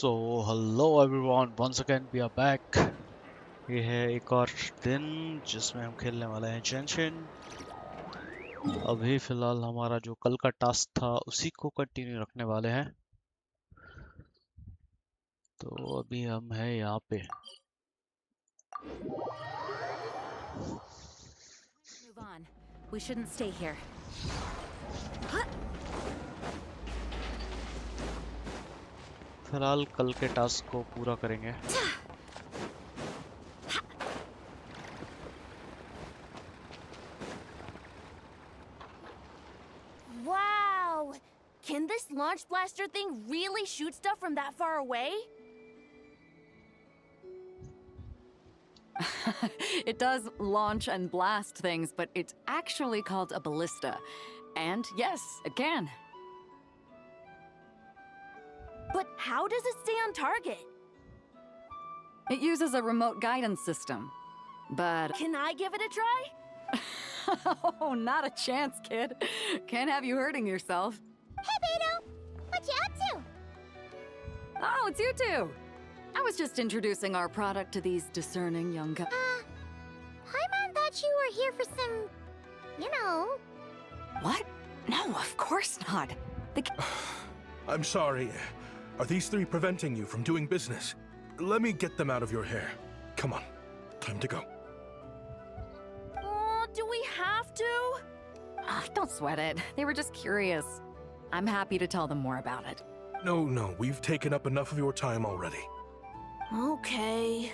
So hello everyone, once again we are back. ये है एक और दिन जिसमें हम खेलने वाले हैं जेनशिन। अभी फिलहाल हमारा जो कल का टास्क था उसी को कंटिन्यू रखने वाले हैं। तो अभी हम हैं यहाँ पे। Move on. We shouldn't stay here. फिलहाल कल के टास्क को पूरा करेंगे। Wow! Can this launch blaster thing really shoot stuff from that far away? It does launch and blast things, but it's actually called a ballista. And yes, it can. But how does it stay on target? It uses a remote guidance system. But Can I give it a try? oh, not a chance, kid. Can't have you hurting yourself. Hey, Beto! What you up to? Oh, it's you two. I was just introducing our product to these discerning young Paimon thought you were here for some, you know. What? No, of course not. I'm sorry. Are these three preventing you from doing business? Let me get them out of your hair. Come on. Time to go. Oh, do we have to? Don't sweat it. They were just curious. I'm happy to tell them more about it. No, we've taken up enough of your time already. Okay.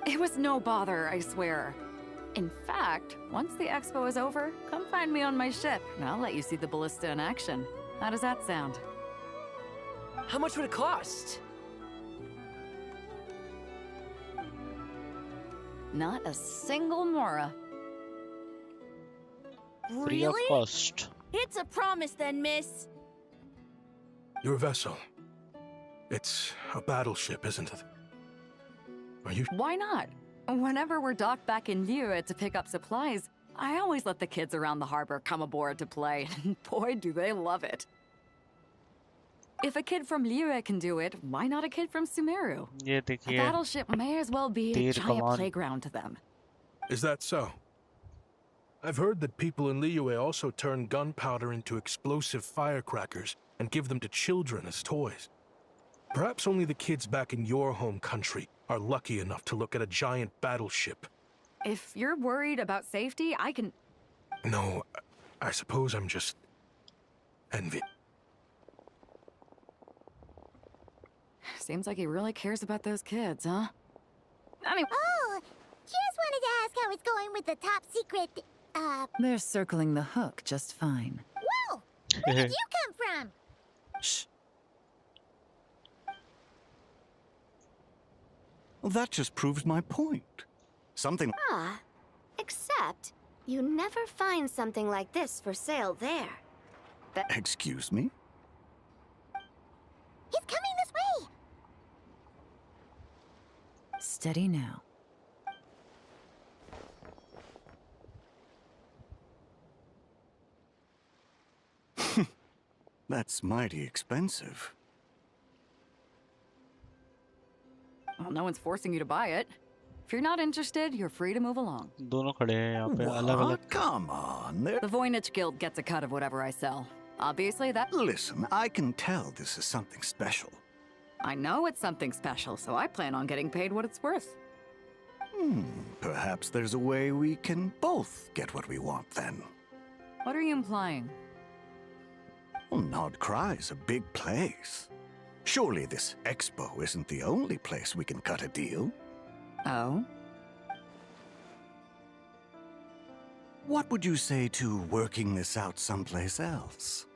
It was no bother, I swear. In fact, once the expo is over, come find me on my ship, and I'll let you see the ballista in action. How does that sound? How much would it cost? Not a single mora. Free of Really? cost. It's a promise then, miss. Your vessel. It's a battleship, isn't it? Are you... Why not? Whenever we're docked back in Liyue to pick up supplies, I always let the kids around the harbor come aboard to play, and boy, do they love it. If a kid from Liyue can do it, why not a kid from Sumeru? ये A देखिए battleship may as well be a Dear, giant come on. playground to them. Is that so? I've heard that people in Liyue also turn gunpowder into explosive firecrackers and give them to children as toys. Perhaps only the kids back in your home country are lucky enough to look at a giant battleship. If you're worried about safety, I can... No, I suppose I'm just... envious. Seems like he really cares about those kids, huh? Anyway, Oh, just wanted to ask how it's going with the top secret, They're circling the hook just fine. whoa! Where did you come from? Shh. Well, that just proves my point. Something... Except, you never find something like this for sale there. Excuse me? He's coming this way! Steady now. That's mighty expensive. well, no one's forcing you to buy it. If you're not interested, you're free to move along. दोनों खड़े हैं यहाँ पे अलग अलग। What? Come on. The Voynich Guild gets a cut of whatever I sell. Obviously, that... Listen, I can tell this is something special. I know it's something special, so I plan on getting paid what it's worth. Perhaps there's a way we can both get what we want then. What are you implying? Well, Nod Cry's a big place. Surely this expo isn't the only place we can cut a deal. Oh? What would you say to working this out someplace else?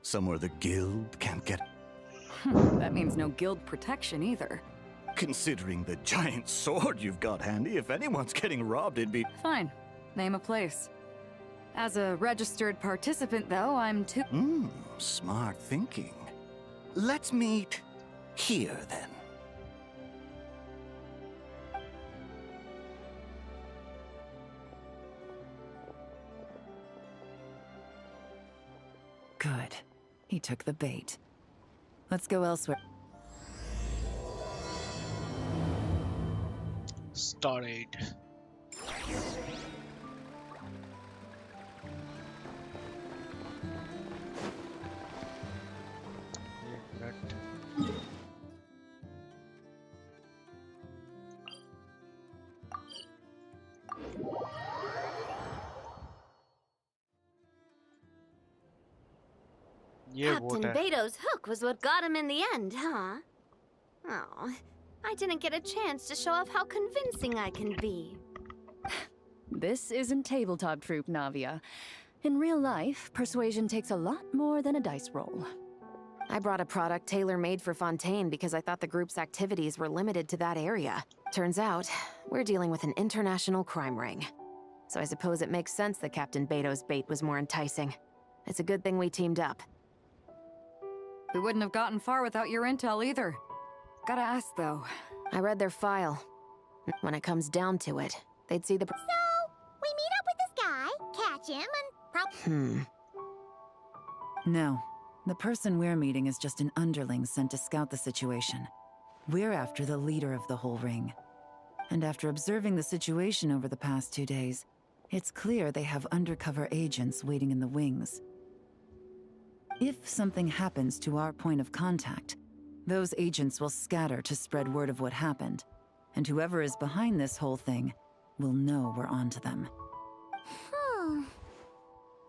Somewhere the guild can't get... That means no guild protection either. Considering the giant sword you've got handy, if anyone's getting robbed, it'd be... Fine. Name a place. As a registered participant, though, I'm too... Smart thinking. Let's meet here, then. Good. He took the bait. Let's go elsewhere. Started. ये Captain vote है. Beto's hook was what got him in the end, huh? Oh, I didn't get a chance to show off how convincing I can be. This isn't tabletop troop, Navia. In real life, persuasion takes a lot more than a dice roll. I brought a product tailor-made for Fontaine because I thought the group's activities were limited to that area. Turns out, we're dealing with an international crime ring. So I suppose it makes sense that Captain Beto's bait was more enticing. It's a good thing we teamed up. We wouldn't have gotten far without your intel either. Gotta ask, though. I read their file. When it comes down to it, they'd see the... So, we meet up with this guy, catch him, and No. The person we're meeting is just an underling sent to scout the situation. We're after the leader of the whole ring. And after observing the situation over the past 2 days, it's clear they have undercover agents waiting in the wings. If something happens to our point of contact, those agents will scatter to spread word of what happened, and whoever is behind this whole thing will know we're onto them.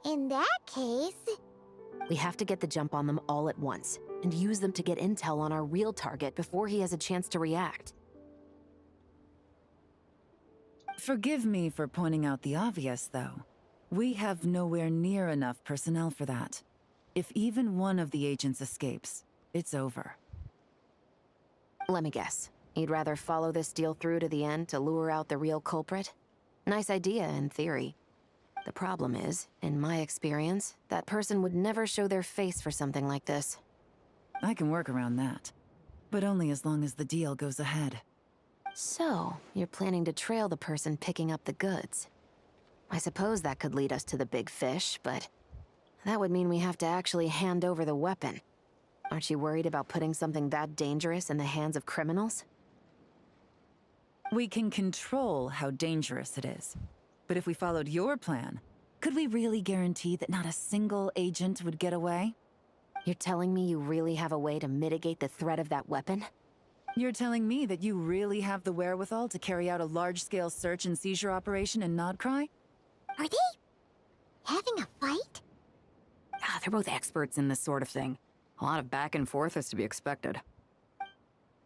in that case... We have to get the jump on them all at once, and use them to get intel on our real target before he has a chance to react. Forgive me for pointing out the obvious, though. We have nowhere near enough personnel for that. If even one of the agents escapes, it's over. Let me guess. You'd rather follow this deal through to the end to lure out the real culprit? Nice idea, in theory. The problem is, in my experience, that person would never show their face for something like this. I can work around that. But only as long as the deal goes ahead. So, you're planning to trail the person picking up the goods. I suppose that could lead us to the big fish, but... that would mean we have to actually hand over the weapon. Aren't you worried about putting something that dangerous in the hands of criminals? We can control how dangerous it is. But if we followed your plan, could we really guarantee that not a single agent would get away? You're telling me you really have a way to mitigate the threat of that weapon? You're telling me that you really have the wherewithal to carry out a large-scale search and seizure operation in Nodcry? Are they... having a fight? They're both experts in this sort of thing. A lot of back and forth is to be expected.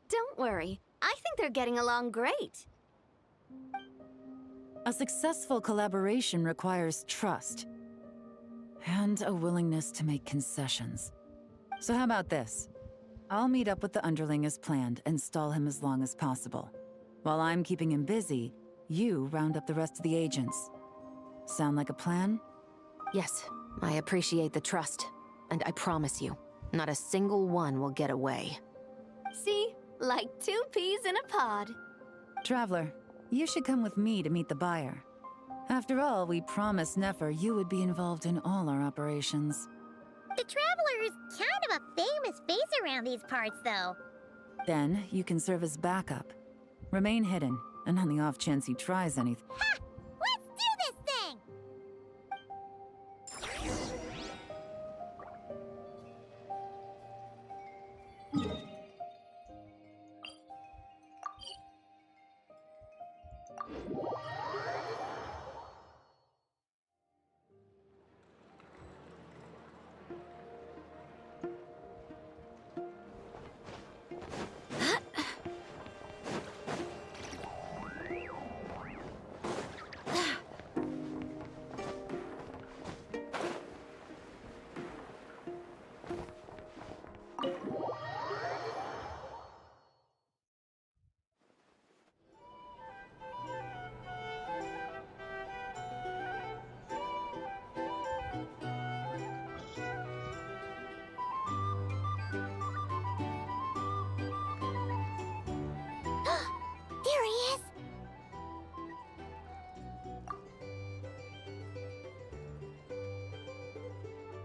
Don't worry. I think they're getting along great. A successful collaboration requires trust. And a willingness to make concessions. So how about this? I'll meet up with the underling as planned and stall him as long as possible. While I'm keeping him busy, you round up the rest of the agents. Sound like a plan? Yes, I appreciate the trust. And I promise you, not a single one will get away. See? Like 2 peas in a pod. Traveler, you should come with me to meet the buyer. After all, we promised Nefer you would be involved in all our operations. The Traveler is kind of a famous face around these parts, though. Then, you can serve as backup. Remain hidden, and on the off chance he tries anything... Ha! Let's do this thing!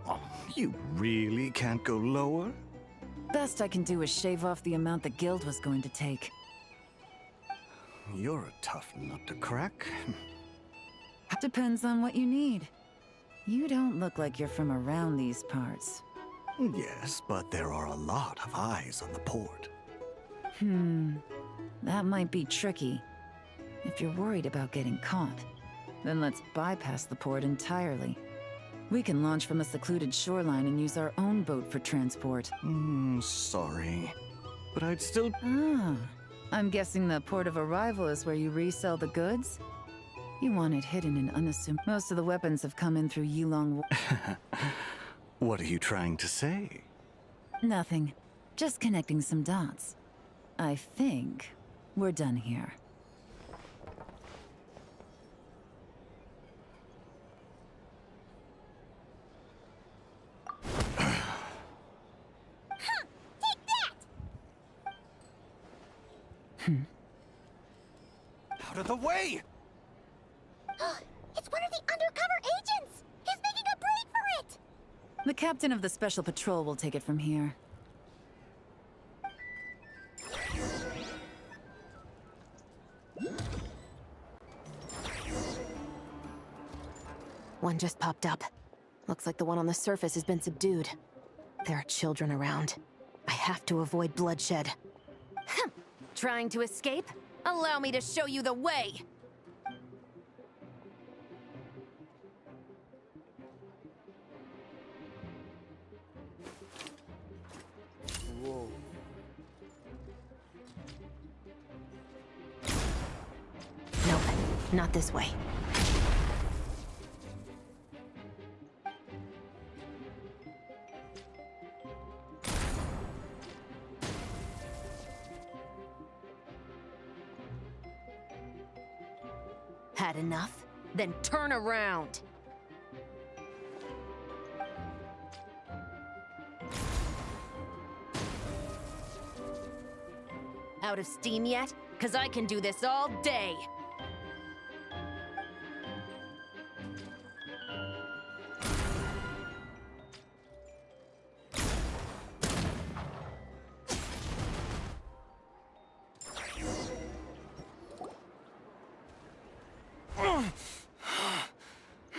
Oh, you really can't go lower? Best I can do is shave off the amount the guild was going to take. You're a tough nut to crack. Depends on what you need. You don't look like you're from around these parts. Yes, but there are a lot of eyes on the port. That might be tricky. If you're worried about getting caught, then let's bypass the port entirely. We can launch from a secluded shoreline and use our own boat for transport. Sorry. But I'd still... Ah, I'm guessing the port of arrival is where you resell the goods? You want it hidden and unassuming. Most of the weapons have come in through Yilong. What are you trying to say? Nothing. Just connecting some dots. I think we're done here. Out of the way! It's one of the undercover agents! He's making a break for it! The captain of the special patrol will take it from here. One just popped up. Looks like the one on the surface has been subdued. There are children around. I have to avoid bloodshed. Trying to escape? Allow me to show you the way! Whoa. Nope, not this way. Had enough? Then turn around! Out of steam yet? 'Cause I can do this all day!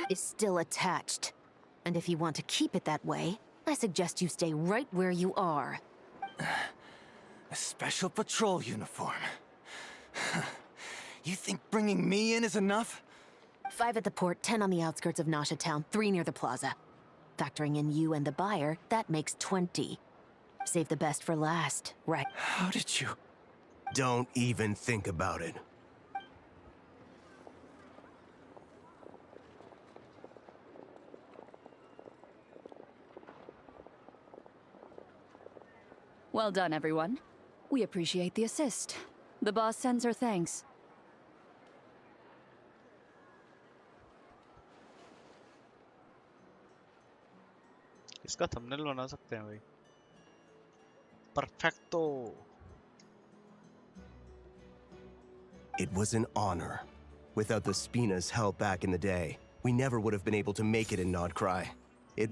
Is still attached. And if you want to keep it that way, I suggest you stay right where you are. A special patrol uniform. You think bringing me in is enough? 5 at the port, 10 on the outskirts of Nasha Town, 3 near the plaza. Factoring in you and the buyer, that makes 20. Save the best for last, right? How did you... Don't even think about it. Well done, everyone. We appreciate the assist. The boss sends her thanks. इसका thumbnail बना सकते हैं भाई. Perfecto. It was an honor. Without the Spina's help back in the day, we never would have been able to make it in Nodcry. It...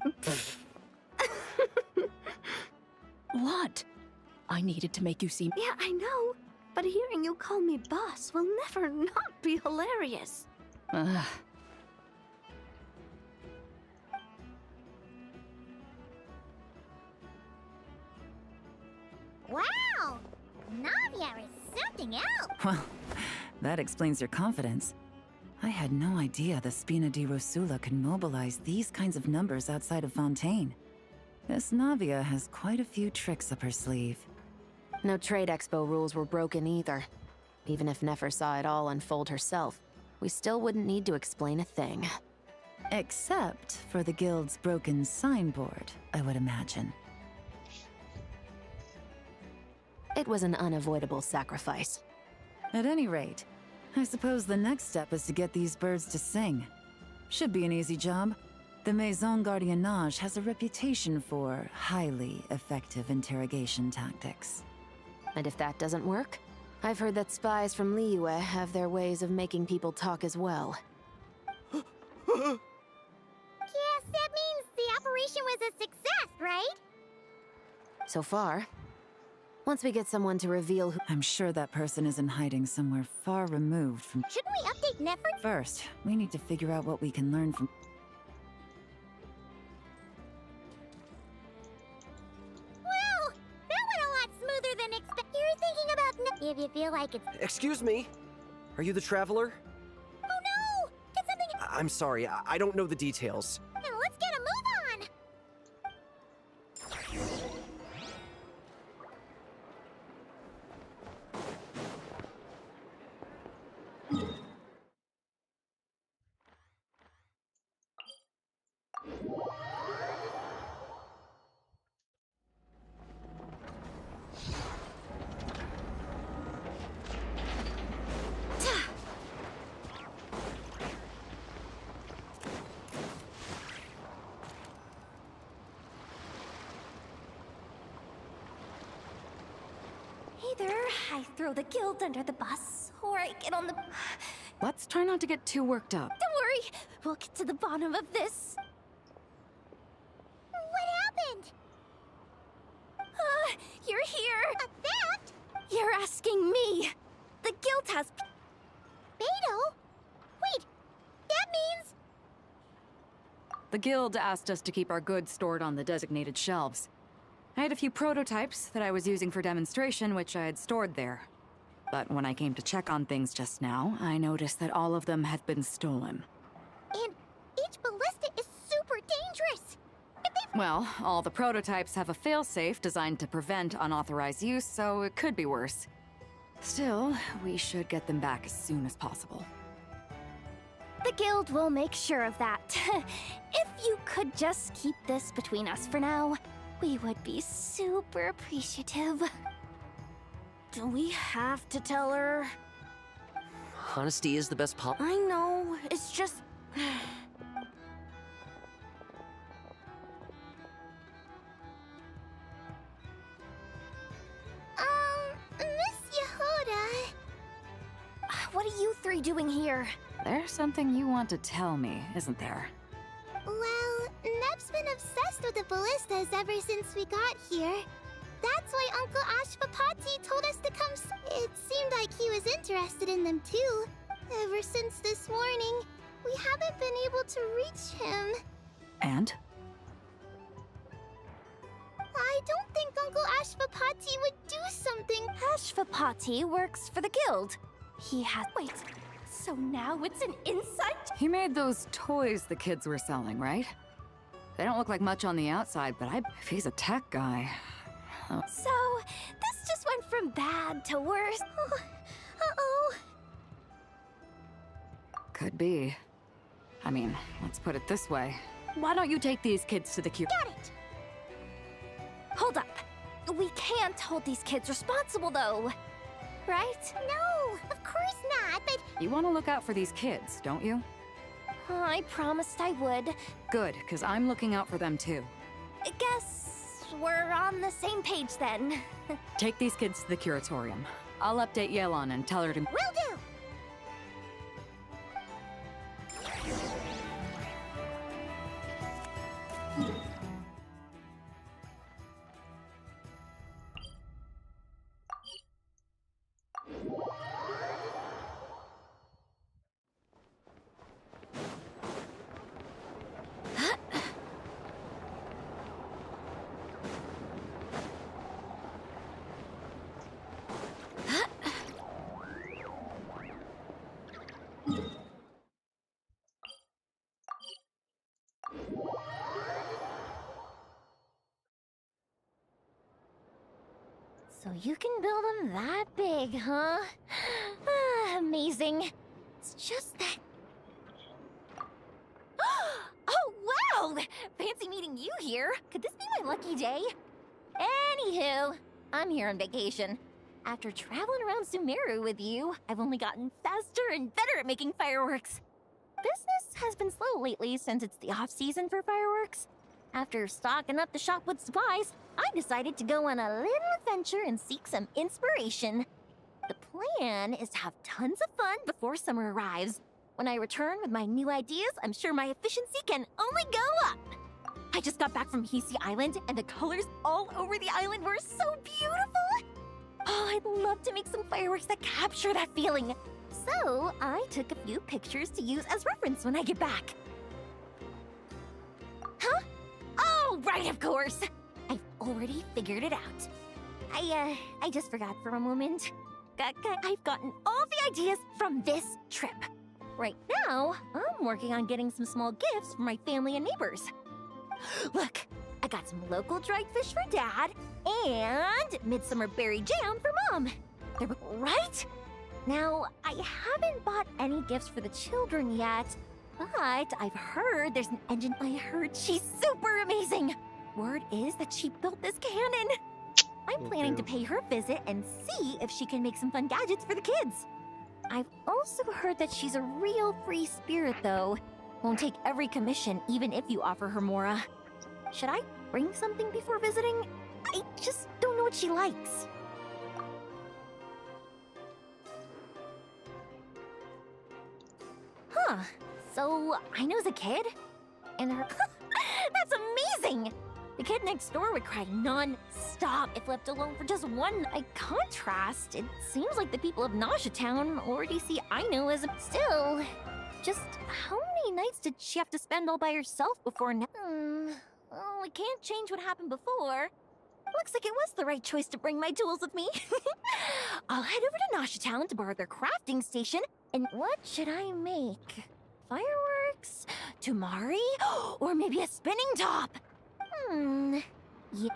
What? I needed to make you seem... Yeah, I know. But hearing you call me boss will never not be hilarious. Ugh. Wow! Navia is something else! Well, that explains your confidence. I had no idea the Spina di Rosula could mobilize these kinds of numbers outside of Fontaine. This Navia has quite a few tricks up her sleeve. No trade expo rules were broken either. Even if Nefer saw it all unfold herself, we still wouldn't need to explain a thing. Except for the guild's broken signboard, I would imagine. It was an unavoidable sacrifice. At any rate, I suppose the next step is to get these birds to sing. Should be an easy job. The Maison Gardiennage has a reputation for highly effective interrogation tactics. And if that doesn't work, I've heard that spies from Liyue have their ways of making people talk as well. Guess that means the operation operation was a success, right? So far. Once we get someone to reveal who— I'm sure that person is in hiding somewhere far removed from. Shouldn't we update Nefer? First, we need to figure out what we can learn from. Well, that went a lot smoother than expected. You're thinking about if you feel like it's— Excuse me? Are you the traveler? Oh no! Did something— I'm sorry, I don't know the details. Now let's get a move on! Either I throw the guild under the bus, or I get on the— Let's try not to get too worked up. Don't worry, we'll get to the bottom of this. What happened? You're here. A theft? You're asking me. The guild has— Beto? Wait, that means— The guild asked us to keep our goods stored on the designated shelves. I had a few prototypes that I was using for demonstration, which I had stored there. But when I came to check on things just now, I noticed that all of them had been stolen. And each ballista is super dangerous. If they— Well, all the prototypes have a failsafe designed to prevent unauthorized use, so it could be worse. Still, we should get them back as soon as possible. The guild will make sure of that. If you could just keep this between us for now, we would be super appreciative. Do we have to tell her? Honesty is the best I know, it's just... Miss Yehuda. What are you three doing here? There's something you want to tell me, isn't there? Well, Neb's been obsessed with the ballistas ever since we got here. That's why Uncle VijjuBaBaYT told us to come It seemed like he was interested in them too. Ever since this morning, we haven't been able to reach him. And? I don't think Uncle VijjuBaBaYT would do something. VijjuBaBaYT works for the guild. He has... Wait, so now it's an inside... He made those toys the kids were selling, right? They don't look like much on the outside, but if he's a tech guy... So, this just went from bad to worse. Uh-oh. Could be. I mean, let's put it this way. Why don't you take these kids to the cure? Got it. Hold up. We can't hold these kids responsible, though. Right? No, of course not, but... You want to look out for these kids, don't you? I promised I would. Good, because I'm looking out for them too. I guess we're on the same page then. Take these kids to the curatorium. I'll update Yelan and tell her to... Will do. So you can build them that big, huh? Amazing. It's just that... Oh, wow! Fancy meeting you here. Could this be my lucky day? Anywho, I'm here on vacation. After traveling around Sumeru with you, I've only gotten faster and better at making fireworks. Business has been slow lately since it's the off-season for fireworks. After stocking up the shop with supplies, I decided to go on a little adventure and seek some inspiration. The plan is to have tons of fun before summer arrives. When I return with my new ideas, I'm sure my efficiency can only go up. I just got back from Hisi Island, and the colors all over the island were so beautiful! Oh, I'd love to make some fireworks that capture that feeling. So, I took a few pictures to use as reference when I get back. Huh? Oh, right, of course! I've already figured it out. I just forgot for a moment. I've gotten all the ideas from this trip. Right now, I'm working on getting some small gifts for my family and neighbors. Look, I got some local dried fish for Dad and midsummer berry jam for Mom. They're right? Now, I haven't bought any gifts for the children yet, but I've heard there's an engine. I heard she's super amazing. Word is that she built this cannon. I'm planning to pay her a visit and see if she can make some fun gadgets for the kids. I've also heard that she's a real free spirit, though. Won't take every commission, even if you offer her Mora. Should I bring something before visiting? I just don't know what she likes. Huh. So, I know's a kid? And her... That's amazing! The kid next door would cry non-stop if left alone for just one. By contrast, it seems like the people of Nasha Town already see Aino as a... Still, just how many nights did she have to spend all by herself before now? Well, we can't change what happened before. Looks like it was the right choice to bring my tools with me. I'll head over to Nasha Town to borrow their crafting station. And what should I make? Fireworks? Tumari? Or maybe a spinning top? Yeah.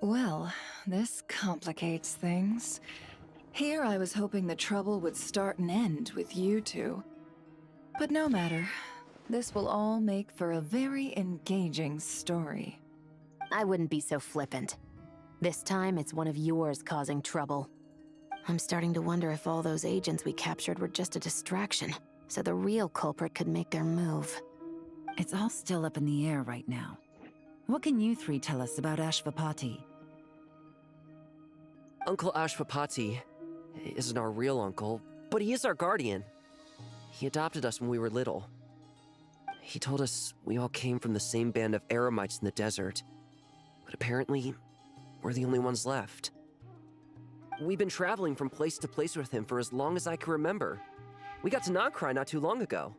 Well, this complicates things. Here I was hoping the trouble would start and end with you two. But no matter. This will all make for a very engaging story. I wouldn't be so flippant. This time, it's one of yours causing trouble. I'm starting to wonder if all those agents we captured were just a distraction, so the real culprit could make their move. It's all still up in the air right now. What can you three tell us about Ashvapati? Uncle Ashvapati isn't our real uncle, but he is our guardian. He adopted us when we were little. He told us we all came from the same band of eremites in the desert, but apparently, we're the only ones left. We've been traveling from place to place with him for as long as I can remember. We got to Nagcry not too long ago.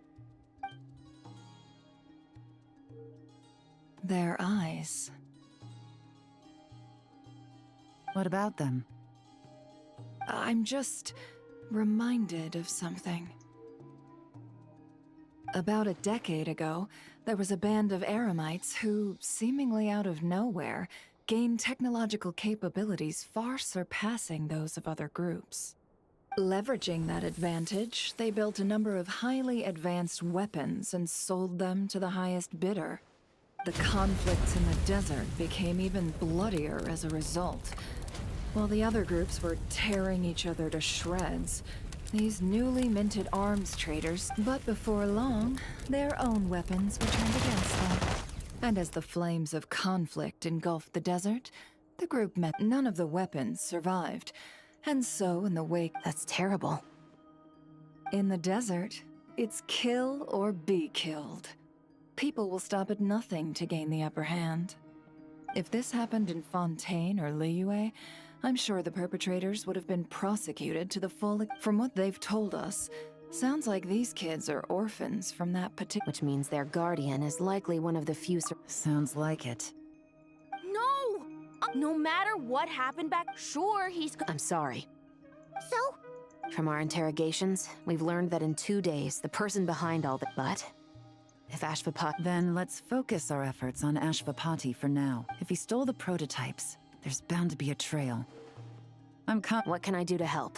Their eyes. What about them? I'm just reminded of something. About a decade ago, there was a band of eremites who, seemingly out of nowhere, gained technological capabilities far surpassing those of other groups. Leveraging that advantage, they built a number of highly advanced weapons and sold them to the highest bidder. The conflicts in the desert became even bloodier as a result. While the other groups were tearing each other to shreds, these newly minted arms traders, but before long, their own weapons were turned against them. And as the flames of conflict engulfed the desert, the group met. None of the weapons survived, and so in the wake... That's terrible. In the desert, it's kill or be killed. People will stop at nothing to gain the upper hand. If this happened in Fontaine or Liyue, I'm sure the perpetrators would have been prosecuted to the full... From what they've told us, sounds like these kids are orphans from that particular... Which means their guardian is likely one of the few... Sounds like it. No! No matter what happened back, sure, he's... I'm sorry. So, From our interrogations, we've learned that in 2 days, the person behind all that. But if Ashvapati... Then let's focus our efforts on Ashvapati for now. If he stole the prototypes, there's bound to be a trail. What can I do to help?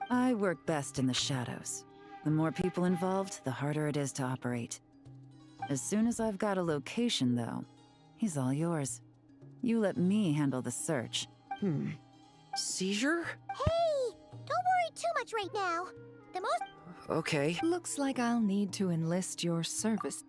I work best in the shadows. The more people involved, the harder it is to operate. As soon as I've got a location, though, he's all yours. You let me handle the search. Seizure? hey, don't worry too much right now. The most... Okay. Looks like I'll need to enlist your service.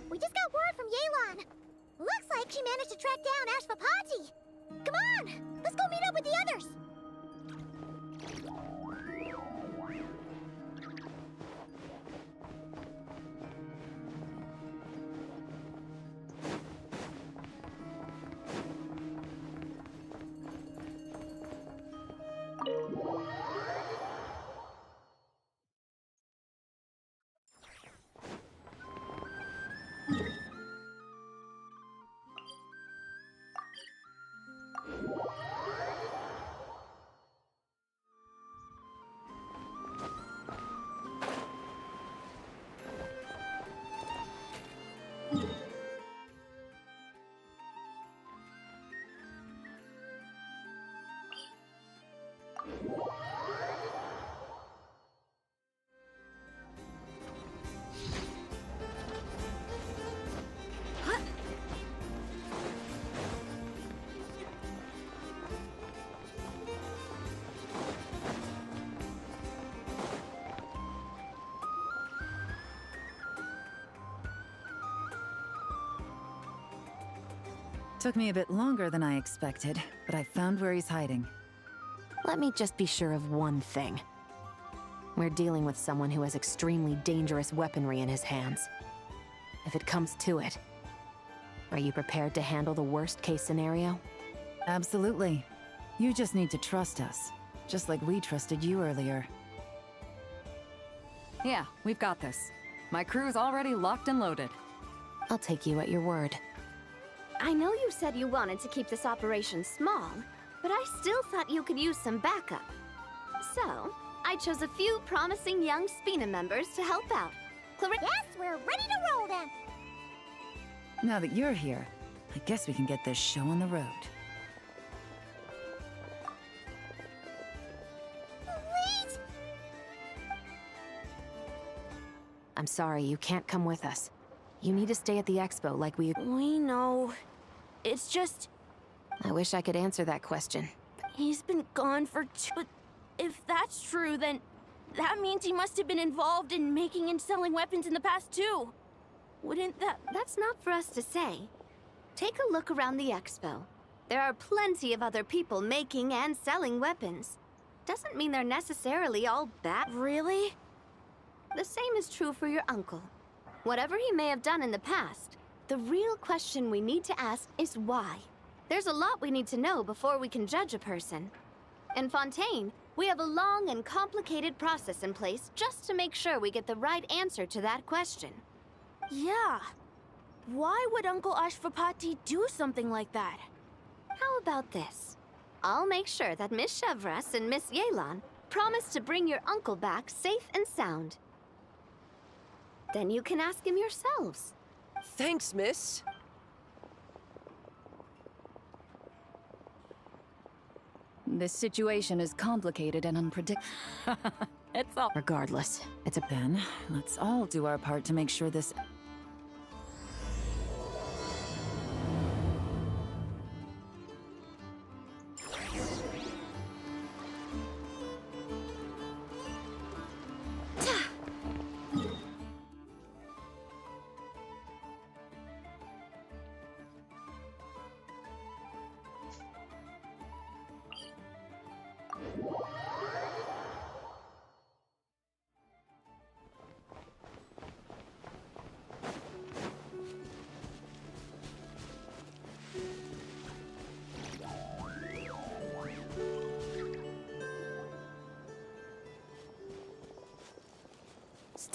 We just got word from Yelan. Looks like she managed to track down Ashvapati. Come on, let's go meet up with the others. Took me a bit longer than I expected, but I found where he's hiding. Let me just be sure of one thing. We're dealing with someone who has extremely dangerous weaponry in his hands. If it comes to it, are you prepared to handle the worst-case scenario? Absolutely. You just need to trust us, just like we trusted you earlier. Yeah, we've got this. My crew's already locked and loaded. I'll take you at your word. I know you said you wanted to keep this operation small, but I still thought you could use some backup. So, I chose a few promising young Spina members to help out. Yes, we're ready to roll then. Now that you're here, I guess we can get this show on the road. Wait! I'm sorry, you can't come with us. You need to stay at the expo like we... We know. It's just... I wish I could answer that question. He's been gone for But if that's true, then that means he must have been involved in making and selling weapons in the past too. Wouldn't that... That's not for us to say. Take a look around the expo. There are plenty of other people making and selling weapons. Doesn't mean they're necessarily all bad. Really? The same is true for your uncle. Whatever he may have done in the past, the real question we need to ask is why. There's a lot we need to know before we can judge a person. In Fontaine, we have a long and complicated process in place just to make sure we get the right answer to that question. Yeah. Why would Uncle Ashvapati do something like that? How about this? I'll make sure that Miss Chevras and Miss Yelan promise to bring your uncle back safe and sound. Then you can ask him yourselves. Thanks, miss. This situation is complicated and unpredictable. It's all... Regardless, it's a... Then, let's all do our part to make sure this...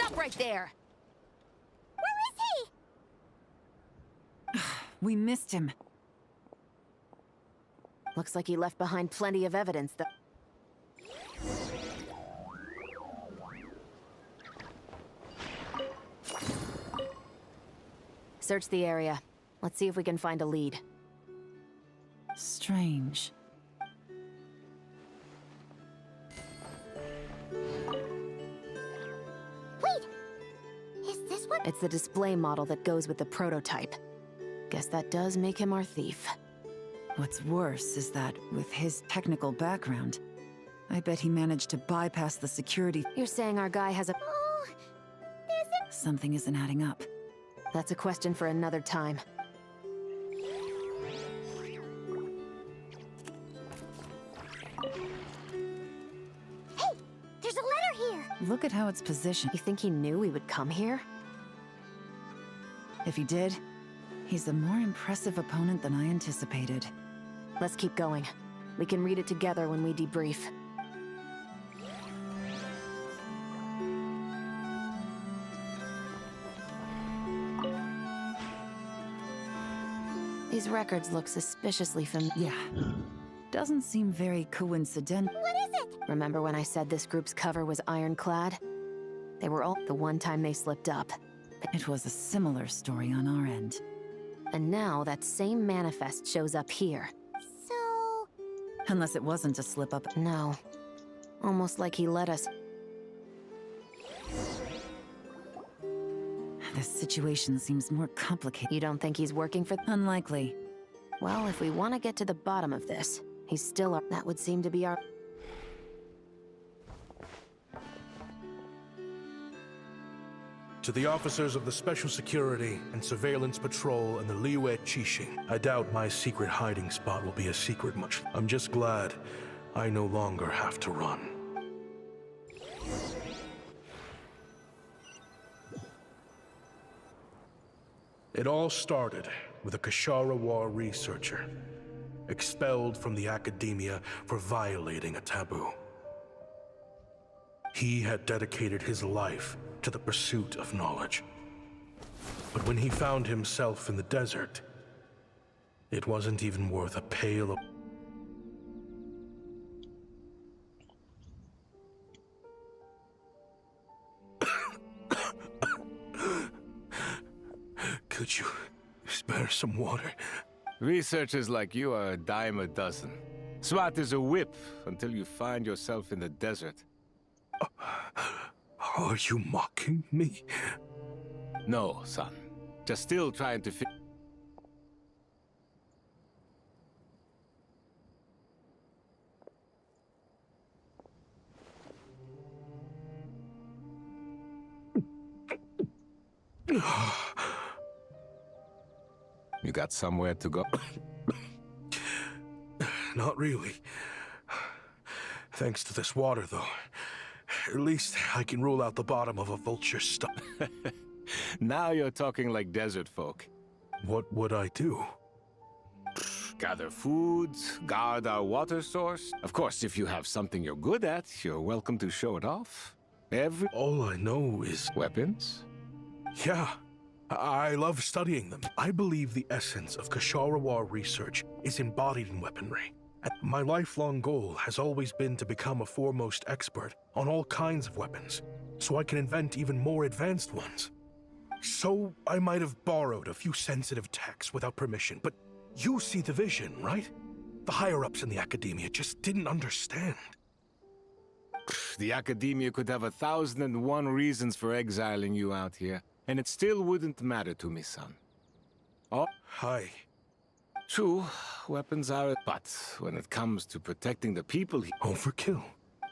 Stop right there! Where is he? We missed him. Looks like he left behind plenty of evidence that... Search the area. Let's see if we can find a lead. Strange. Wait! Is this what? It's the display model that goes with the prototype. Guess that does make him our thief. What's worse is that, with his technical background, I bet he managed to bypass the security. You're saying our guy has a... Oh, there's a... Something isn't adding up. That's a question for another time. Hey! There's a letter here! Look at how it's positioned. You think he knew we would come here? If he did, he's a more impressive opponent than I anticipated. Let's keep going. We can read it together when we debrief. These records look suspiciously familiar. Yeah. Doesn't seem very coincidental. What is it? Remember when I said this group's cover was ironclad? They were all the one time they slipped up. It was a similar story on our end. And now that same manifest shows up here. So... Unless it wasn't a slip-up. No. Almost like he let us... This situation seems more complicated. You don't think he's working for... Unlikely. Well, if we want to get to the bottom of this, he's still our... That would seem to be our... To the officers of the Special Security and Surveillance Patrol and the Liyue Qixing, I doubt my secret hiding spot will be a secret much. I'm just glad I no longer have to run. It all started with a Kashara War researcher, expelled from the academia for violating a taboo. He had dedicated his life to the pursuit of knowledge. But when he found himself in the desert, it wasn't even worth a pail of... Could you spare some water? Researchers like you are a dime a dozen. Smart as a whip until you find yourself in the desert. Are you mocking me? No, son. Just still trying to You got somewhere to go? Not really. Thanks to this water, though. At least I can rule out the bottom of a vulture's stomach. Now you're talking like desert folk. What would I do? Gather food, guard our water source. Of course, if you have something you're good at, you're welcome to show it off. All I know is... Weapons? Yeah. I love studying them. I believe the essence of Kashara War research is embodied in weaponry. And my lifelong goal has always been to become a foremost expert on all kinds of weapons, so I can invent even more advanced ones. So I might have borrowed a few sensitive techs without permission, but you see the vision, right? The higher-ups in the academia just didn't understand. The academia could have 1,001 reasons for exiling you out here, and it still wouldn't matter to me, son. Oh, hi. True, weapons are... But when it comes to protecting the people... Overkill.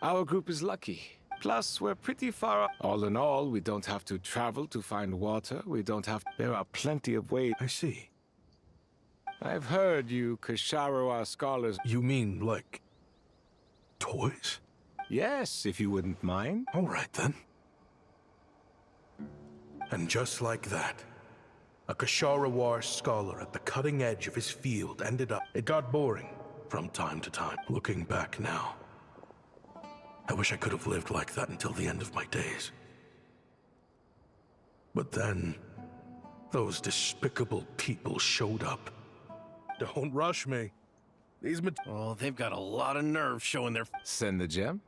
Our group is lucky. Plus, we're pretty far up. All in all, we don't have to travel to find water. We don't have... There are plenty of ways... I see. I've heard you Kashara scholars... You mean, like... toys? Yes, if you wouldn't mind. All right, then. And just like that, a Kashara War scholar at the cutting edge of his field ended up... It got boring from time to time. Looking back now, I wish I could have lived like that until the end of my days. But then, those despicable people showed up. Don't rush me. Oh, they've got a lot of nerve showing their... Send the gem?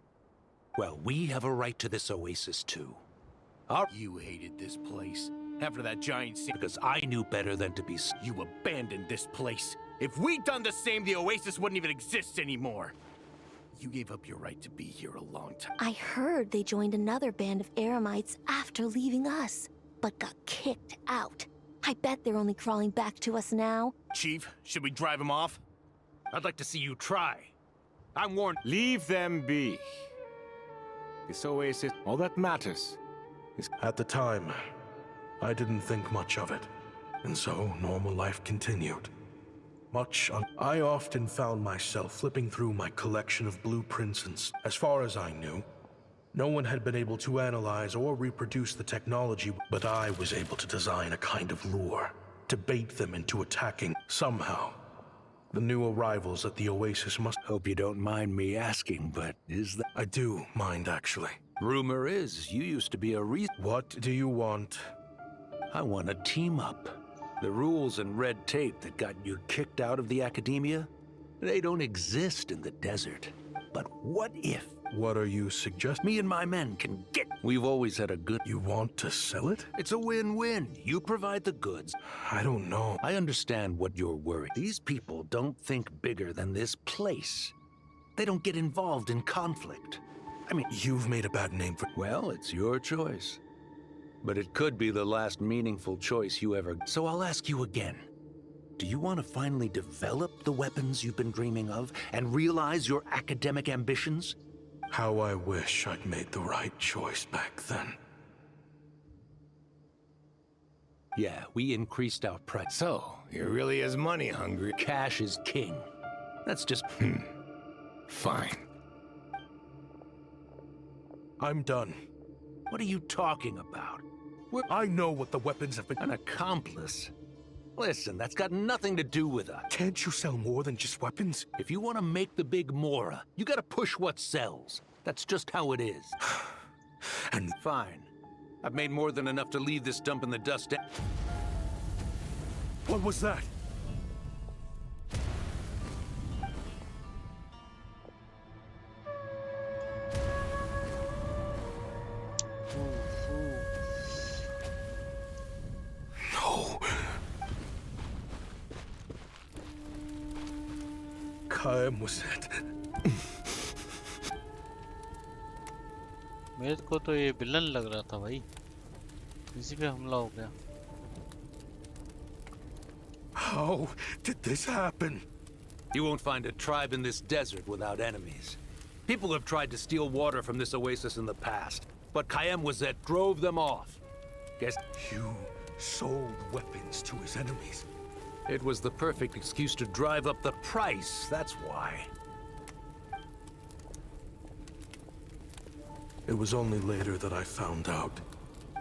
Well, we have a right to this oasis, too. You hated this place. After that giant scene... Because I knew better than to be... You abandoned this place. If we'd done the same, the oasis wouldn't even exist anymore. You gave up your right to be here a long time. I heard they joined another band of Eremites after leaving us, but got kicked out. I bet they're only crawling back to us now. Chief, should we drive them off? I'd like to see you try. I'm warned. Leave them be. This oasis, all that matters is... At the time, I didn't think much of it. And so, normal life continued. I often found myself flipping through my collection of blueprints, and as far as I knew, no one had been able to analyze or reproduce the technology, but I was able to design a kind of lure to bait them into attacking. Somehow, the new arrivals at the oasis must... Hope you don't mind me asking, but is that... I do mind, actually. Rumor is you used to be a What do you want? I want to team up. The rules and red tape that got you kicked out of the academia, they don't exist in the desert. But what if... What are you suggesting? Me and my men can get... We've always had a good... You want to sell it? It's a win-win. You provide the goods. I don't know. I understand what you're worried. These people don't think bigger than this place. They don't get involved in conflict. I mean... You've made a bad name for... Well, it's your choice. But it could be the last meaningful choice you ever... So I'll ask you again. Do you want to finally develop the weapons you've been dreaming of and realize your academic ambitions? How I wish I'd made the right choice back then. Yeah, we increased our price. So, you're really as money hungry. Cash is king. That's just... Fine. I'm done. What are you talking about? I know what the weapons have been... An accomplice? Listen, that's got nothing to do with us. Can't you sell more than just weapons? If you want to make the big Mora, you gotta push what sells. That's just how it is. And... Fine. I've made more than enough to leave this dump in the dust. What was that? No. Kaem was it? मेरे को तो ये villain लग रहा था भाई, इसी पे हमला हो गया. How did this happen? You won't find a tribe in this desert without enemies. People have tried to steal water from this oasis in the past, but Kaem was that drove them off. Guess you sold weapons to his enemies. It was the perfect excuse to drive up the price, that's why. It was only later that I found out.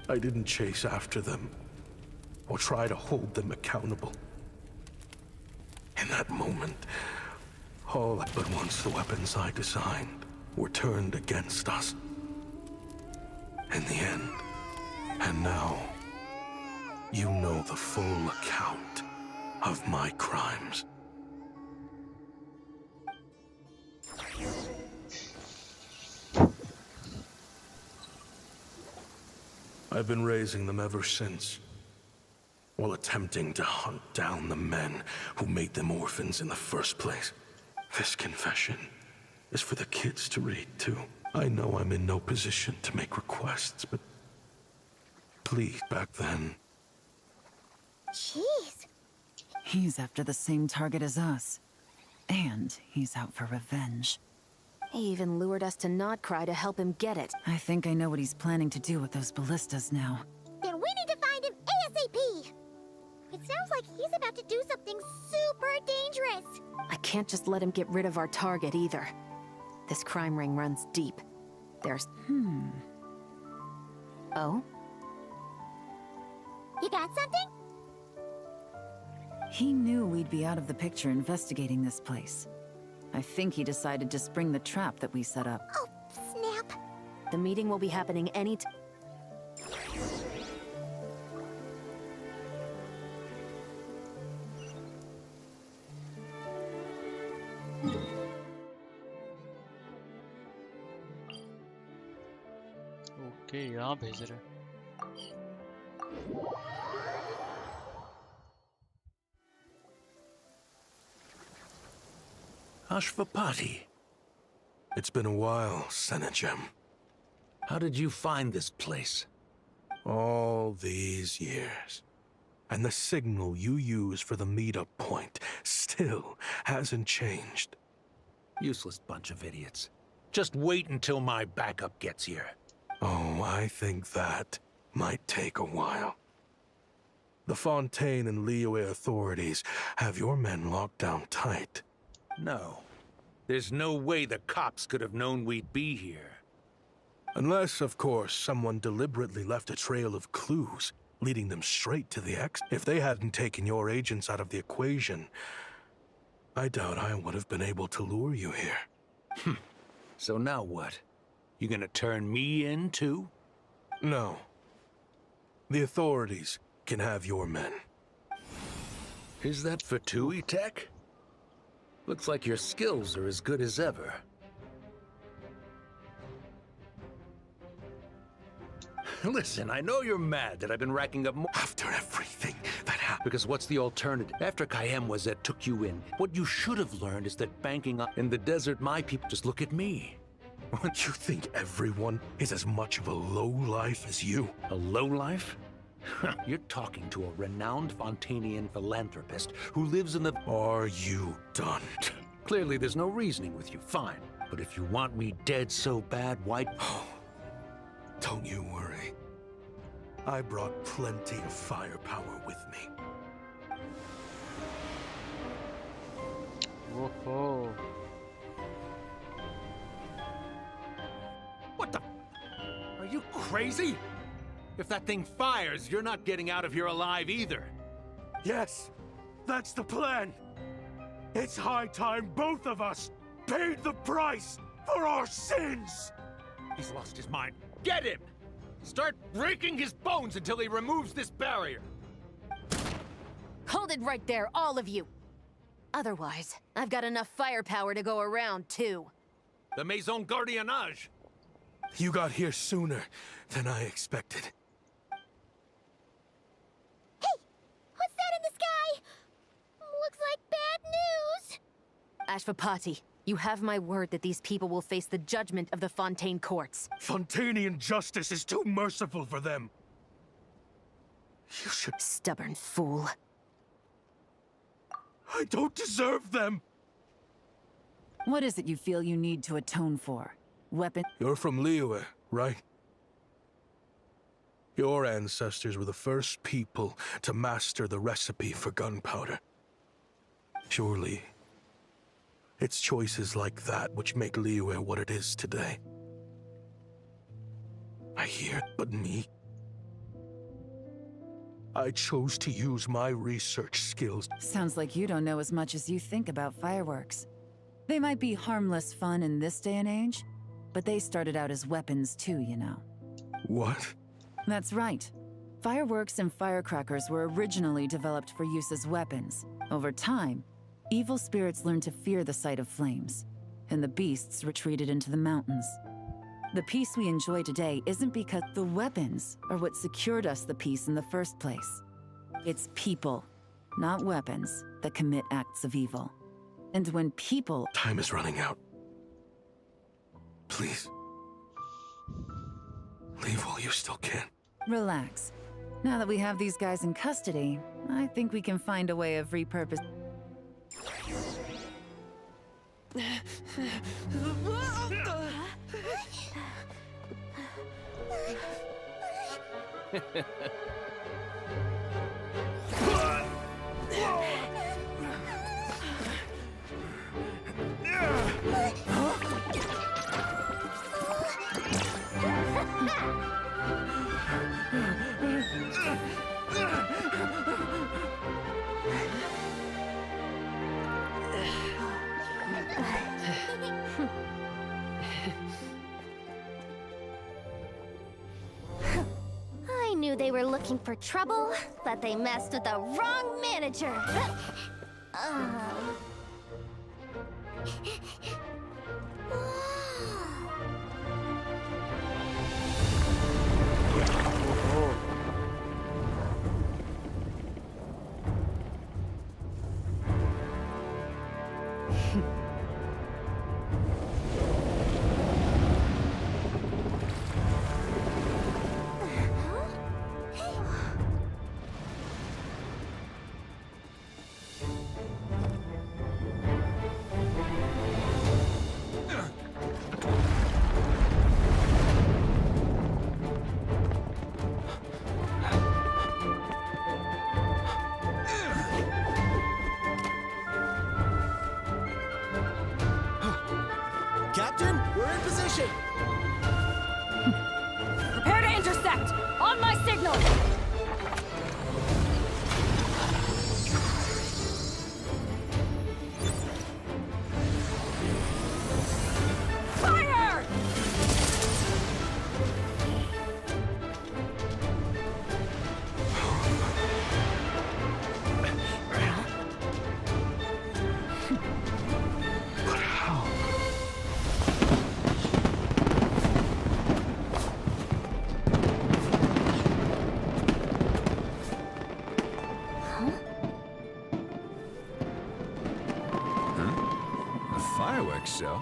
I didn't chase after them, or try to hold them accountable. In that moment, but once the weapons I designed were turned against us. In the end, and now, you know the full account of my crimes. I've been raising them ever since, while attempting to hunt down the men who made them orphans in the first place. This confession is for the kids to read, too. I know I'm in no position to make requests, but please, back then. Jeez. He's after the same target as us. And he's out for revenge. He even lured us to Notcry to help him get it. I think I know what he's planning to do with those ballistas now. Then we need to find him ASAP! It sounds like he's about to do something super dangerous. I can't just let him get rid of our target either. This crime ring runs deep. There's... Oh? You got something? He knew we'd be out of the picture investigating this place. I think he decided to spring the trap that we set up. Oh, snap. The meeting will be happening any okay यहाँ भेज रहे। Ashvapati. It's been a while, Senegem. How did you find this place? All these years. And the signal you use for the meetup point still hasn't changed. Useless bunch of idiots. Just wait until my backup gets here. Oh, I think that might take a while. The Fontaine and Liyue authorities have your men locked down tight. No. There's no way the cops could have known we'd be here. Unless, of course, someone deliberately left a trail of clues, leading them straight to the X. If they hadn't taken your agents out of the equation, I doubt I would have been able to lure you here. So now what? You gonna turn me in, too? No. The authorities can have your men. Is that Fatui tech? Looks like your skills are as good as ever. Listen, I know you're mad that I've been racking up more. After everything that happened. Because what's the alternative? After Kayem was that took you in, what you should have learned is that banking up in the desert, my people just look at me. What, you think everyone is as much of a lowlife as you? A lowlife? You're talking to a renowned Fontanian philanthropist who lives in the... Are you done? Clearly there's no reasoning with you, fine. But if you want me dead so bad, why... Don't you worry. I brought plenty of firepower with me. Whoa. What the? Are you crazy? If that thing fires, you're not getting out of here alive either. Yes, that's the plan. It's high time both of us paid the price for our sins. He's lost his mind. Get him! Start breaking his bones until he removes this barrier. Hold it right there, all of you. Otherwise, I've got enough firepower to go around, too. The Maison Gardiennage. You got here sooner than I expected. Hey! What's that in the sky? Looks like bad news! Ashvapati, you have my word that these people will face the judgment of the Fontaine courts. Fontanian justice is too merciful for them. You should... Stubborn fool. I don't deserve them! What is it you feel you need to atone for? Weapon? You're from Liyue, right? Your ancestors were the first people to master the recipe for gunpowder. Surely, it's choices like that which make Liyue what it is today. I hear it, but me? I chose to use my research skills. Sounds like you don't know as much as you think about fireworks. They might be harmless fun in this day and age, but they started out as weapons too, you know. What? That's right. Fireworks and firecrackers were originally developed for use as weapons. Over time, evil spirits learned to fear the sight of flames, and the beasts retreated into the mountains. The peace we enjoy today isn't because the weapons are what secured us the peace in the first place. It's people, not weapons, that commit acts of evil. And when people... Time is running out. Please. Leave while you still can. Relax. Now that we have these guys in custody, I think we can find a way of repurposing. I knew they were looking for trouble, but they messed with the wrong manager. Captain, we're in position! Prepare to intercept! On my signal! Fire! But how? A fireworks show?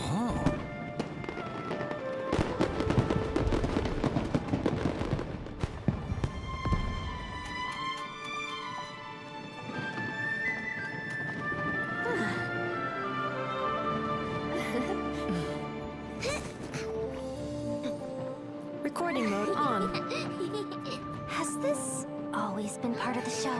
Oh. Recording mode on. Has this always been part of the show?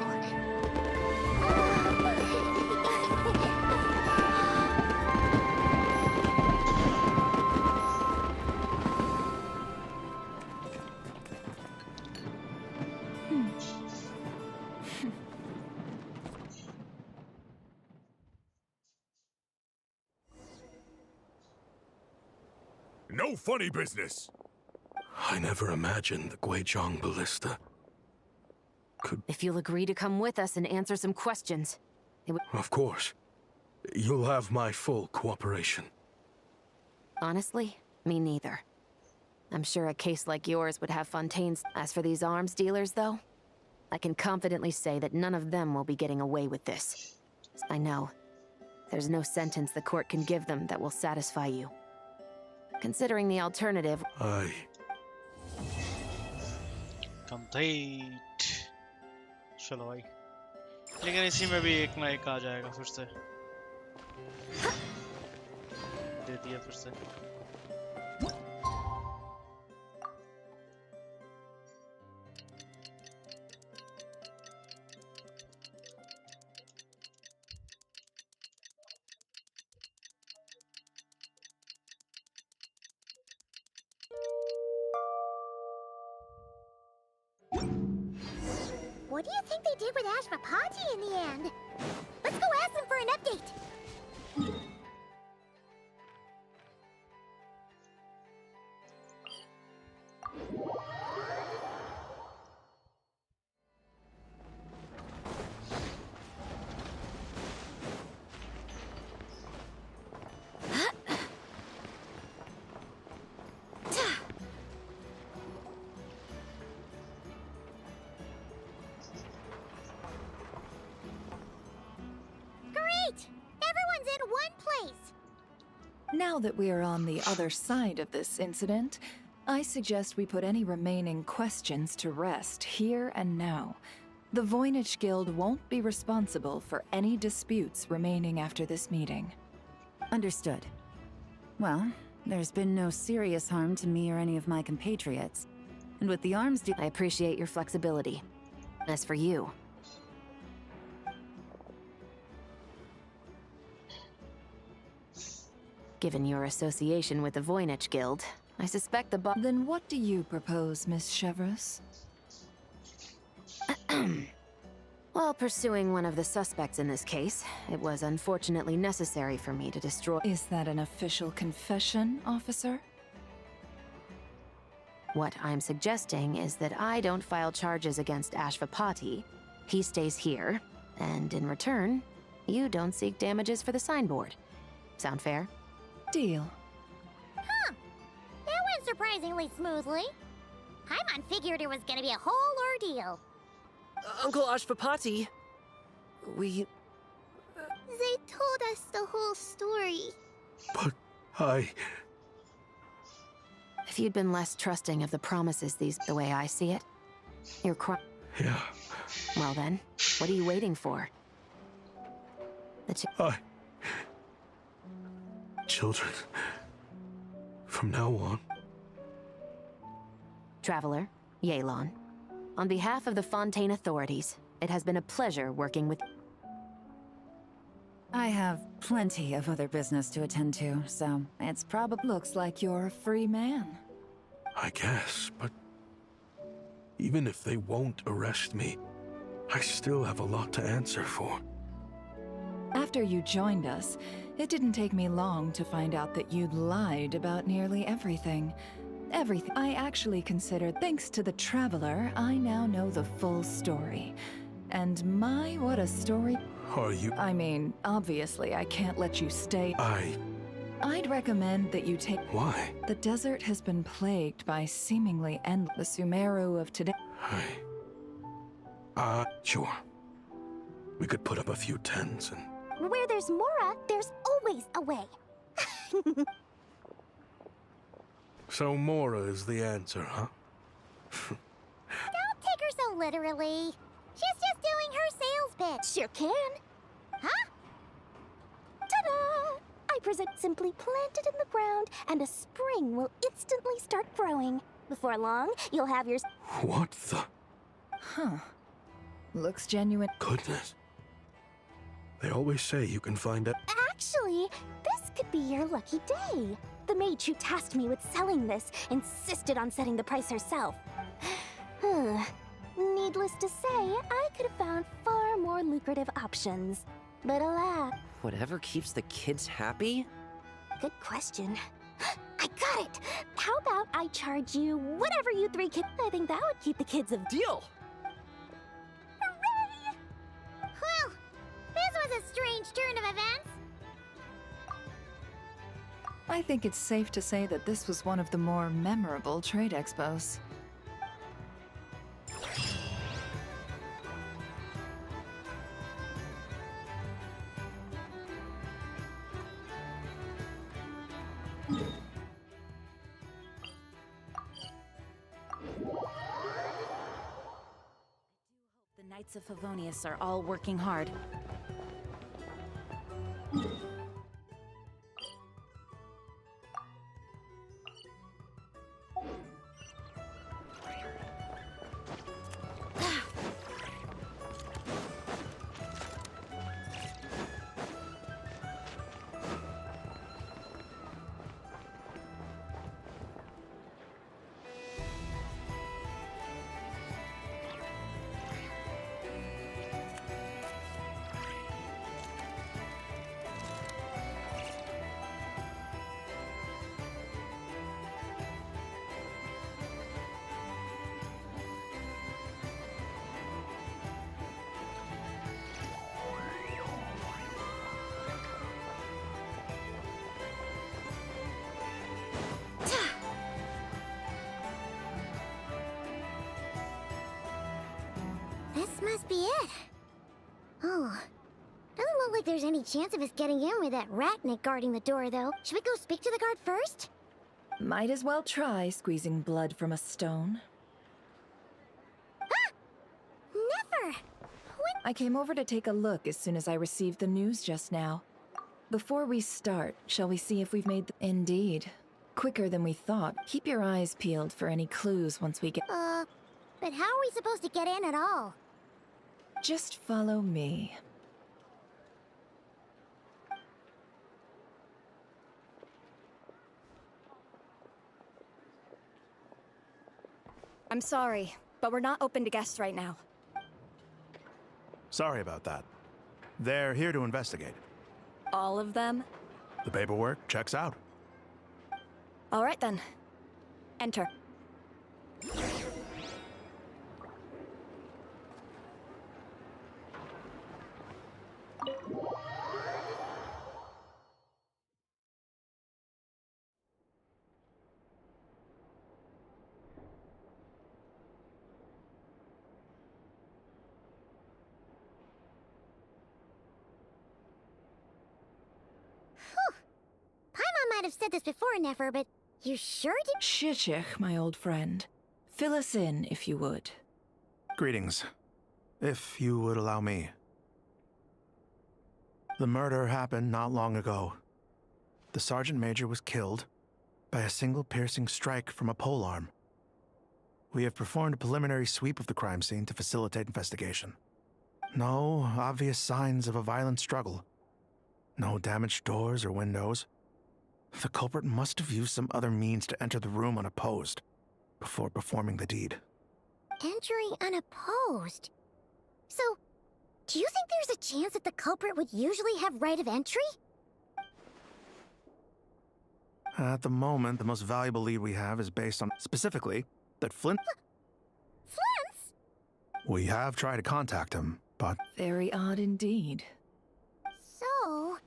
No funny business! I never imagined the Guizhong ballista could... If you'll agree to come with us and answer some questions, it would... Of course. You'll have my full cooperation. Honestly, me neither. I'm sure a case like yours would have Fontaine's... As for these arms dealers, though, I can confidently say that none of them will be getting away with this. I know. There's no sentence the court can give them that will satisfy you. Considering the alternative... complete चलो भाई लेकिन इसी में भी एक ना एक आ जाएगा फिर से दे दिया फिर से What do you think they did with VijjuBaBaYT in the end? Let's go ask them for an update. Now that we are on the other side of this incident, I suggest we put any remaining questions to rest here and now. The Voynich Guild won't be responsible for any disputes remaining after this meeting. Understood. Well, there's been no serious harm to me or any of my compatriots. And with the arms deal... I appreciate your flexibility. As for you... Given your association with the Voynich Guild, I suspect the Then what do you propose, Miss Chevreuse? While pursuing one of the suspects in this case, it was unfortunately necessary for me to destroy... Is that an official confession, officer? What I'm suggesting is that I don't file charges against VijjuBaBaYT, he stays here, and in return, you don't seek damages for the signboard. Sound fair? Deal. Huh. That went surprisingly smoothly. Paimon figured it was gonna be a whole ordeal. Uncle VijjuBaBaYT, They told us the whole story. But If you'd been less trusting of the promises the way I see it, you're Yeah. Well then, what are you waiting for? Children. From now on. Traveler, Yelan. On behalf of the Fontaine authorities, it has been a pleasure working with... I have plenty of other business to attend to, so it's probably... Looks like you're a free man. I guess, but even if they won't arrest me, I still have a lot to answer for. After you joined us, it didn't take me long to find out that you'd lied about nearly everything. Everything. I actually considered, thanks to the Traveler, I now know the full story. And my, what a story. Are you? I mean, obviously I can't let you stay. I'd recommend that you take... Why? The desert has been plagued by seemingly endless Sumeru of today. Sure. We could put up a few tents and... Where there's Mora, there's always a way. So Mora is the answer, huh? Don't take her so literally. She's just doing her sales pitch. Sure can. Huh? Ta-da! I present simply planted in the ground, and a spring will instantly start growing. Before long, you'll have your... What the... Huh. Looks genuine. Goodness. They always say you can find out... Actually, this could be your lucky day. The mage who tasked me with selling this insisted on setting the price herself. Needless to say, I could have found far more lucrative options. But alas... Whatever keeps the kids happy? Good question. I got it! How about I charge you whatever you three kids... I think that would keep the kids of... Deal! Hooray! Well, this was a strange turn of events. I think it's safe to say that this was one of the more memorable trade expos. The Knights of Favonius are all working hard. This must be it. Oh. Doesn't look like there's any chance of us getting in with that ratnik guarding the door, though. Should we go speak to the guard first? Might as well try squeezing blood from a stone. Ah! Never! I came over to take a look as soon as I received the news just now. Before we start, shall we see if we've made Indeed. Quicker than we thought. Keep your eyes peeled for any clues once we get... But how are we supposed to get in at all? Just follow me. I'm sorry, but we're not open to guests right now. Sorry about that. They're here to investigate. All of them? The paperwork checks out. All right then. Enter. have said this before, Nefer, but you sure did. Shishich, my old friend. Fill us in, if you would. Greetings. If you would allow me. The murder happened not long ago. The Sergeant Major was killed by a single piercing strike from a polearm. We have performed a preliminary sweep of the crime scene to facilitate investigation. No obvious signs of a violent struggle. No damaged doors or windows. The culprit must have used some other means to enter the room unopposed before performing the deed. Entering unopposed? So, do you think there's a chance that the culprit would usually have right of entry? At the moment, the most valuable lead we have is based on, specifically, that Flint... Flint's? We have tried to contact him, but... Very odd indeed. So,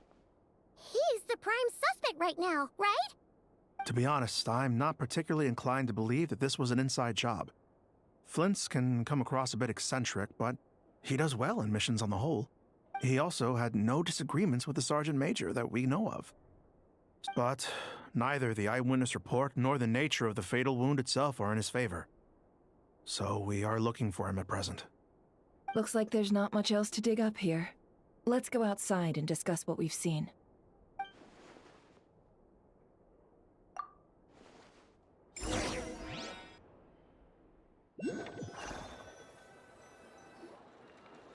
he's the prime suspect right now, right? To be honest, I'm not particularly inclined to believe that this was an inside job. Flint's can come across a bit eccentric, but he does well in missions on the whole. He also had no disagreements with the Sergeant Major that we know of. But neither the eyewitness report nor the nature of the fatal wound itself are in his favor. So we are looking for him at present. Looks like there's not much else to dig up here. Let's go outside and discuss what we've seen.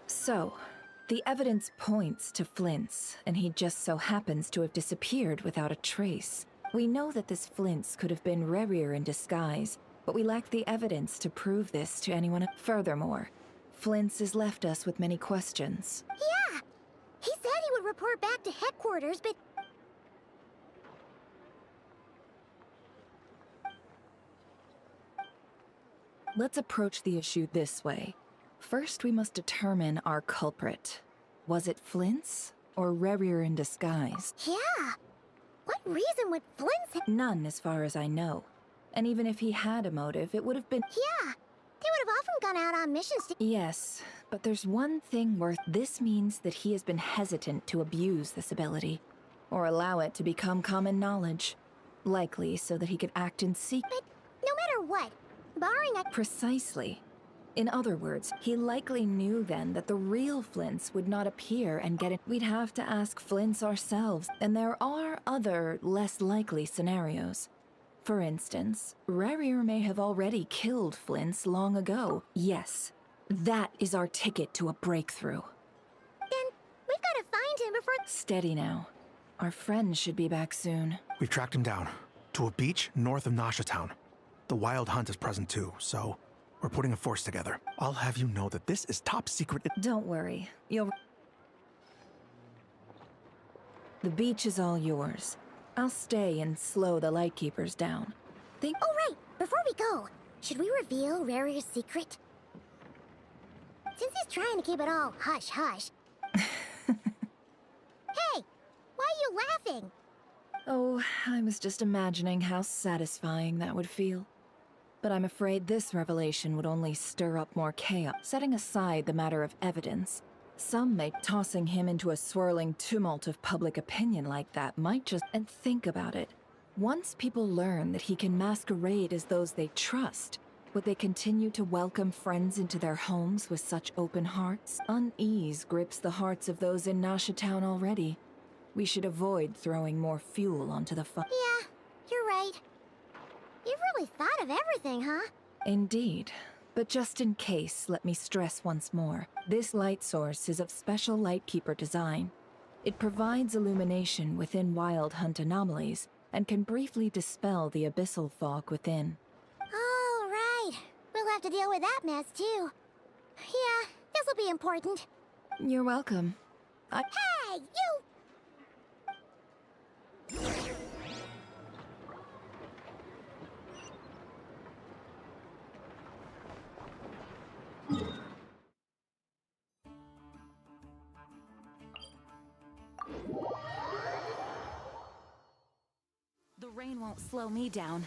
So, the evidence points to Flint's, and he just so happens to have disappeared without a trace. We know that this Flint's could have been Rerir in disguise, but we lack the evidence to prove this to anyone. Furthermore, Flint's has left us with many questions. Yeah! He said he would report back to headquarters, but... Let's approach the issue this way. First, we must determine our culprit. Was it Flint's or Rerir in disguise? Yeah! What reason would Flint's... None, as far as I know. And even if he had a motive, it would have been... Yeah! They would have often gone out on missions to... Yes, but there's one thing worth... This means that he has been hesitant to abuse this ability, or allow it to become common knowledge. Likely so that he could act in secret. But no matter what, barring a... Precisely. In other words, he likely knew then that the real Flint's would not appear and get it. We'd have to ask Flint's ourselves, and there are other, less likely scenarios. For instance, Rerir may have already killed Flint's long ago. Yes, that is our ticket to a breakthrough. Then we've got to find him before... Steady now. Our friend should be back soon. We've tracked him down to a beach north of Nasha Town. The Wild Hunt is present too, so we're putting a force together. I'll have you know that this is top secret. Don't worry. The beach is all yours. I'll stay and slow the Lightkeepers down. Oh, right! Before we go, should we reveal Rerir's secret? Since he's trying to keep it all hush-hush. Hey! Why are you laughing? Oh, I was just imagining how satisfying that would feel. But I'm afraid this revelation would only stir up more chaos. Setting aside the matter of evidence, some may tossing him into a swirling tumult of public opinion like that might just... And think about it. Once people learn that he can masquerade as those they trust, would they continue to welcome friends into their homes with such open hearts? Unease grips the hearts of those in Nasha Town already. We should avoid throwing more fuel onto the fire. Yeah, you're right. You've really thought of everything, huh? Indeed. But just in case, let me stress once more. This light source is of special Lightkeeper design. It provides illumination within Wild Hunt anomalies and can briefly dispel the abyssal fog within. Oh, right. We'll have to deal with that mess, too. Yeah, this'll be important. You're welcome. Hey, you! The rain won't slow me down.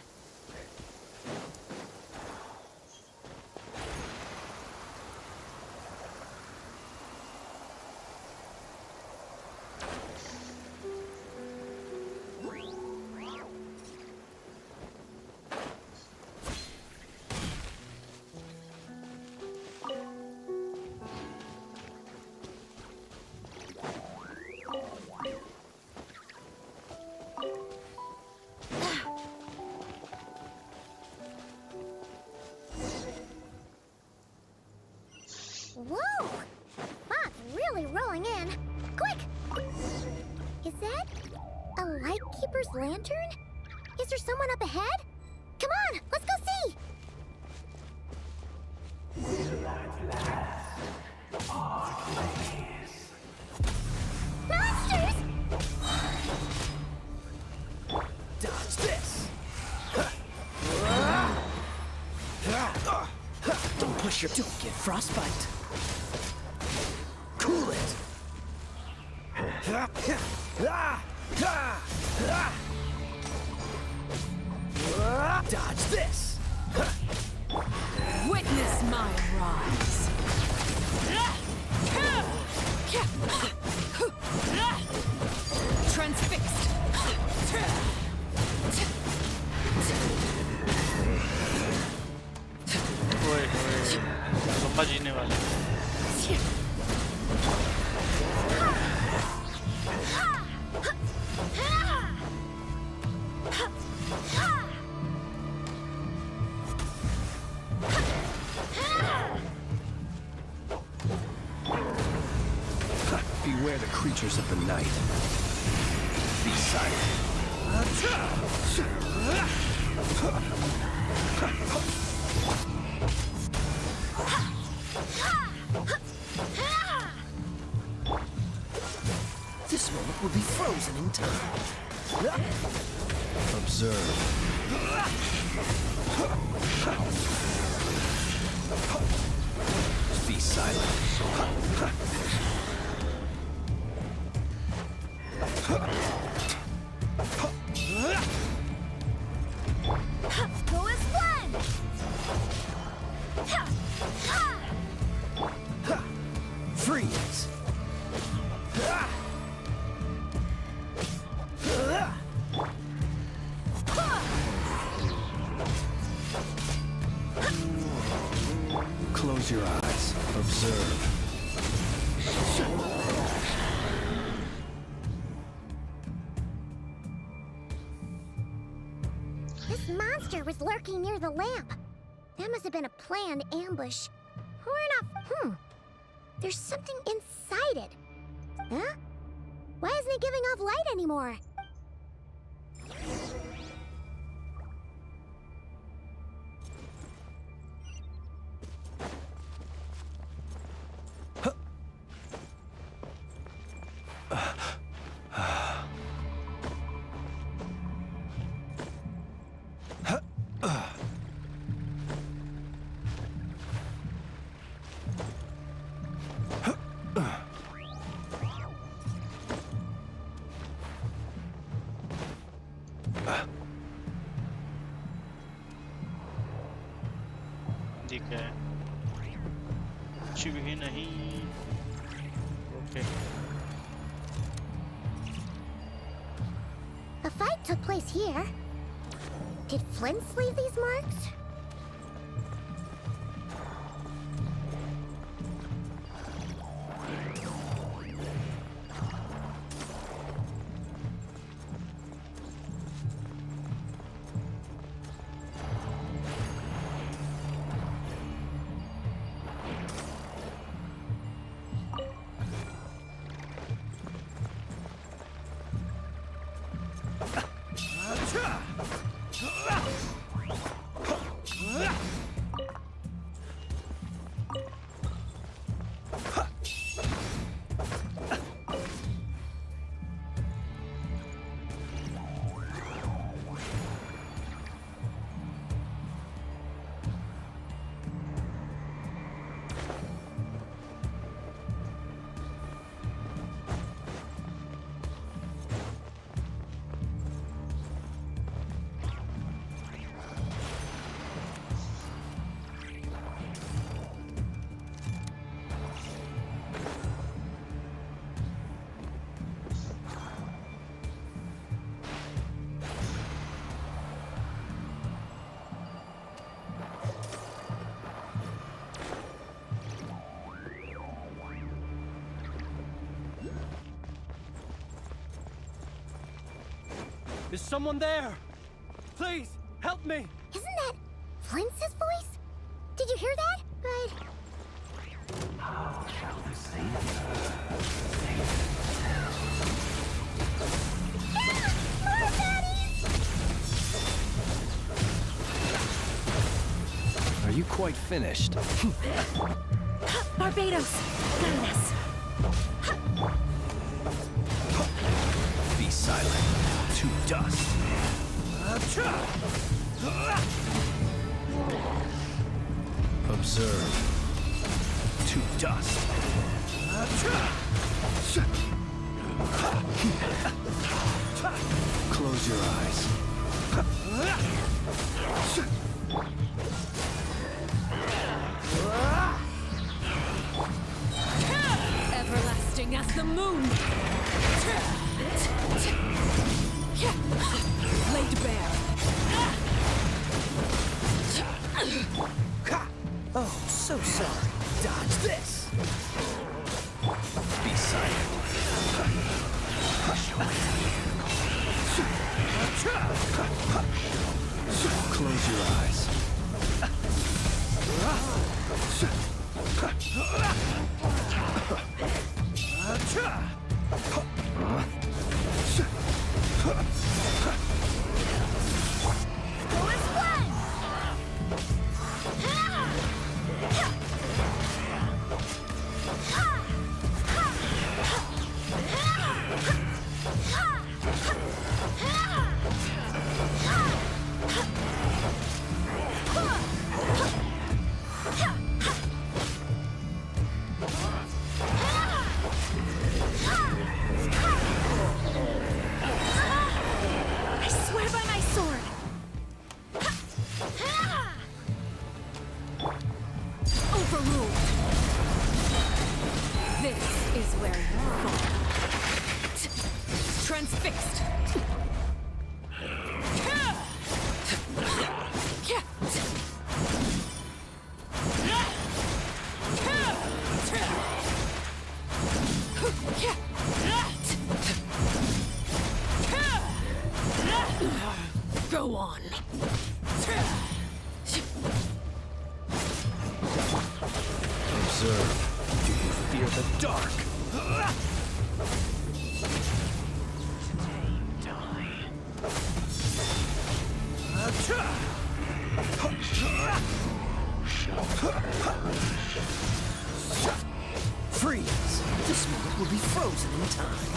Shopkeeper's lantern? Is there someone up ahead? Come on, let's go see! Monsters! Dodge this! Don't push your... Don't get frostbite. Cool it! Dodge this! Witness my rise. Transfixed. ओए ओए लंबा जीने वाले Beware the creatures of the night. Be silent. This moment will be frozen in time. Observe. Be silent. Go as one! Freeze! Close your eyes. Observe. This monster was lurking near the lamp. That must have been a planned ambush. We're not... There's something inside it. Huh? Why isn't it giving off light anymore? ठीक है कुछ भी नहीं okay A fight took place here. Did Flint leave these marks? Is someone there? Please, help me! Isn't that Flint's voice? Did you hear that? But... How shall we save her? Yeah! quite finished. Barbados, guide us. Be silent. To dust. Observe. To dust. Close your eyes. Everlasting as the moon. Laid bare. Oh, so sorry. Dodge this. Be silent. Close your eyes. I swear by my sword. Overruled. This is where you fall. Transfixed. Go on. Observe. Do you fear the dark? Freeze! This moment will be frozen in time.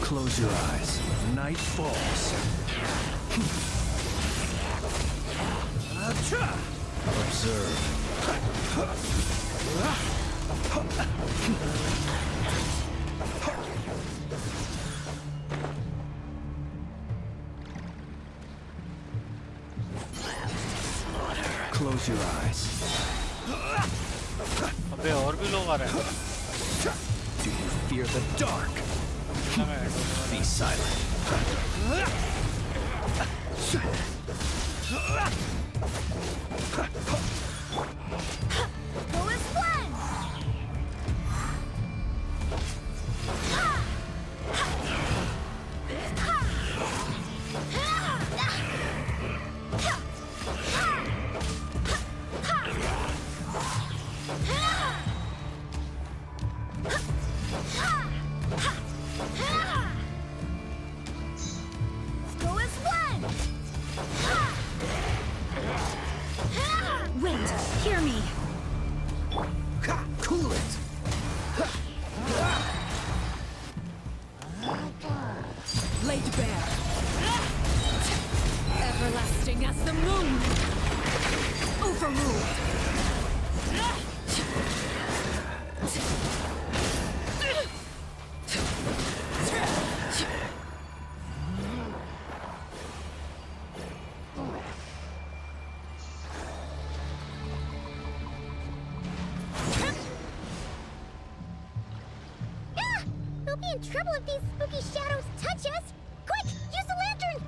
Close your eyes. Night falls. Observe. Close your eyes. अबे और भी लोग आ रहे हैं. Do you fear the dark? Be silent. Go as planned. Go as planned. Wait, hear me. Cool it. Laid bare. Everlasting as the moon. Overruled. We'll be in trouble if these spooky shadows touch us! Quick, use the lantern!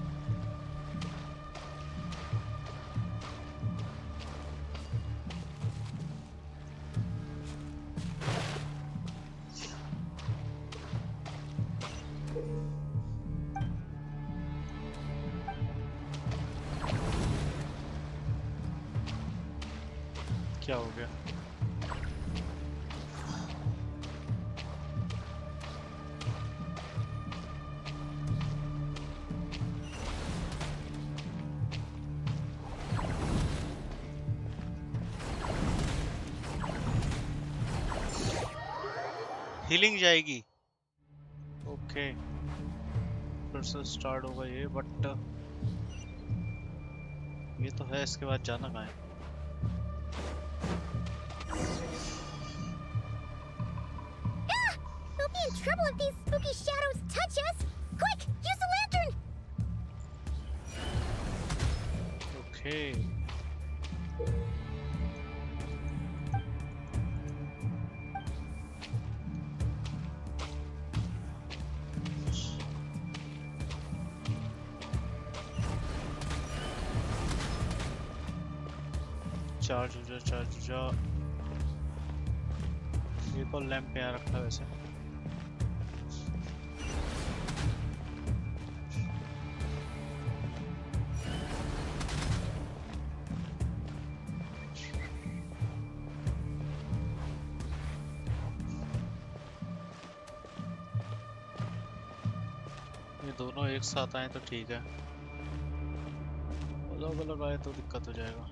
क्या हो गया? Healing जाएगी। Okay फिर से start होगा ये, but ये तो है, इसके बाद जाना कहाँ है? We'll be in trouble if these spooky shadows touch us! Quick, use the lantern! Okay. Charge हो जा, चार्ज हो जा। ये तो लैंप यहाँ रखा है वैसे। ये दोनों एक साथ आए तो ठीक है, अलग अलग आए तो दिक्कत हो जाएगा।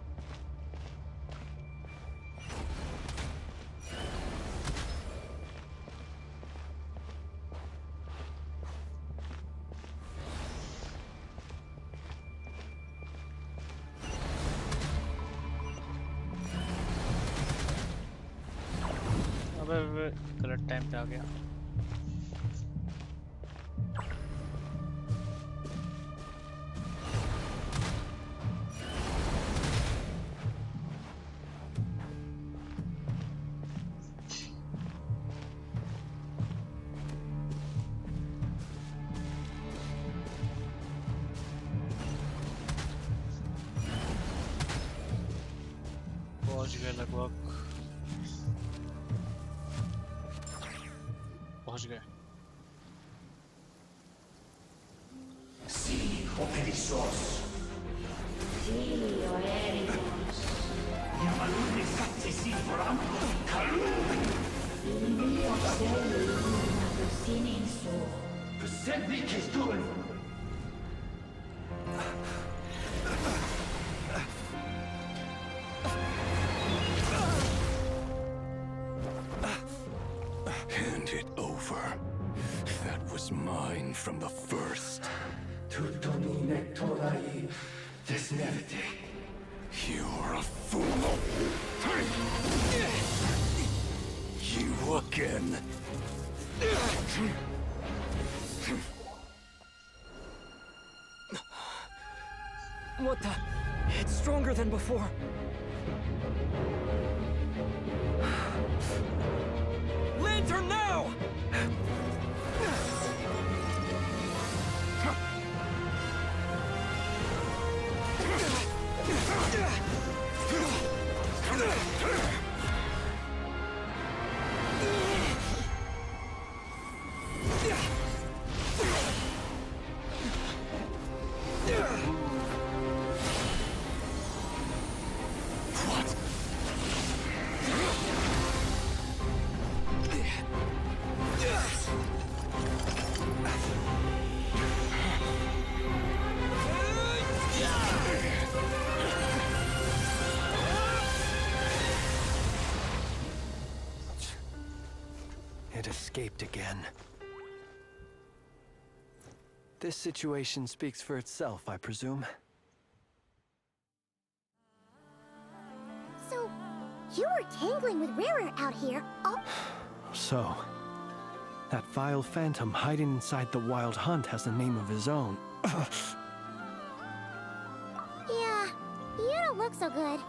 अबे गलत टाइम पे आ गया। पहुंच गए लगभग, पहुंच गए। Hand it over. That was mine from the first. You're a fool. You again. What the? It's stronger than before. Lantern now! It escaped again. This situation speaks for itself, I presume. So, you were tangling with Rarer out here. Oh, So, that vile phantom hiding inside the Wild Hunt has a name of his own. yeah, you don't look so good.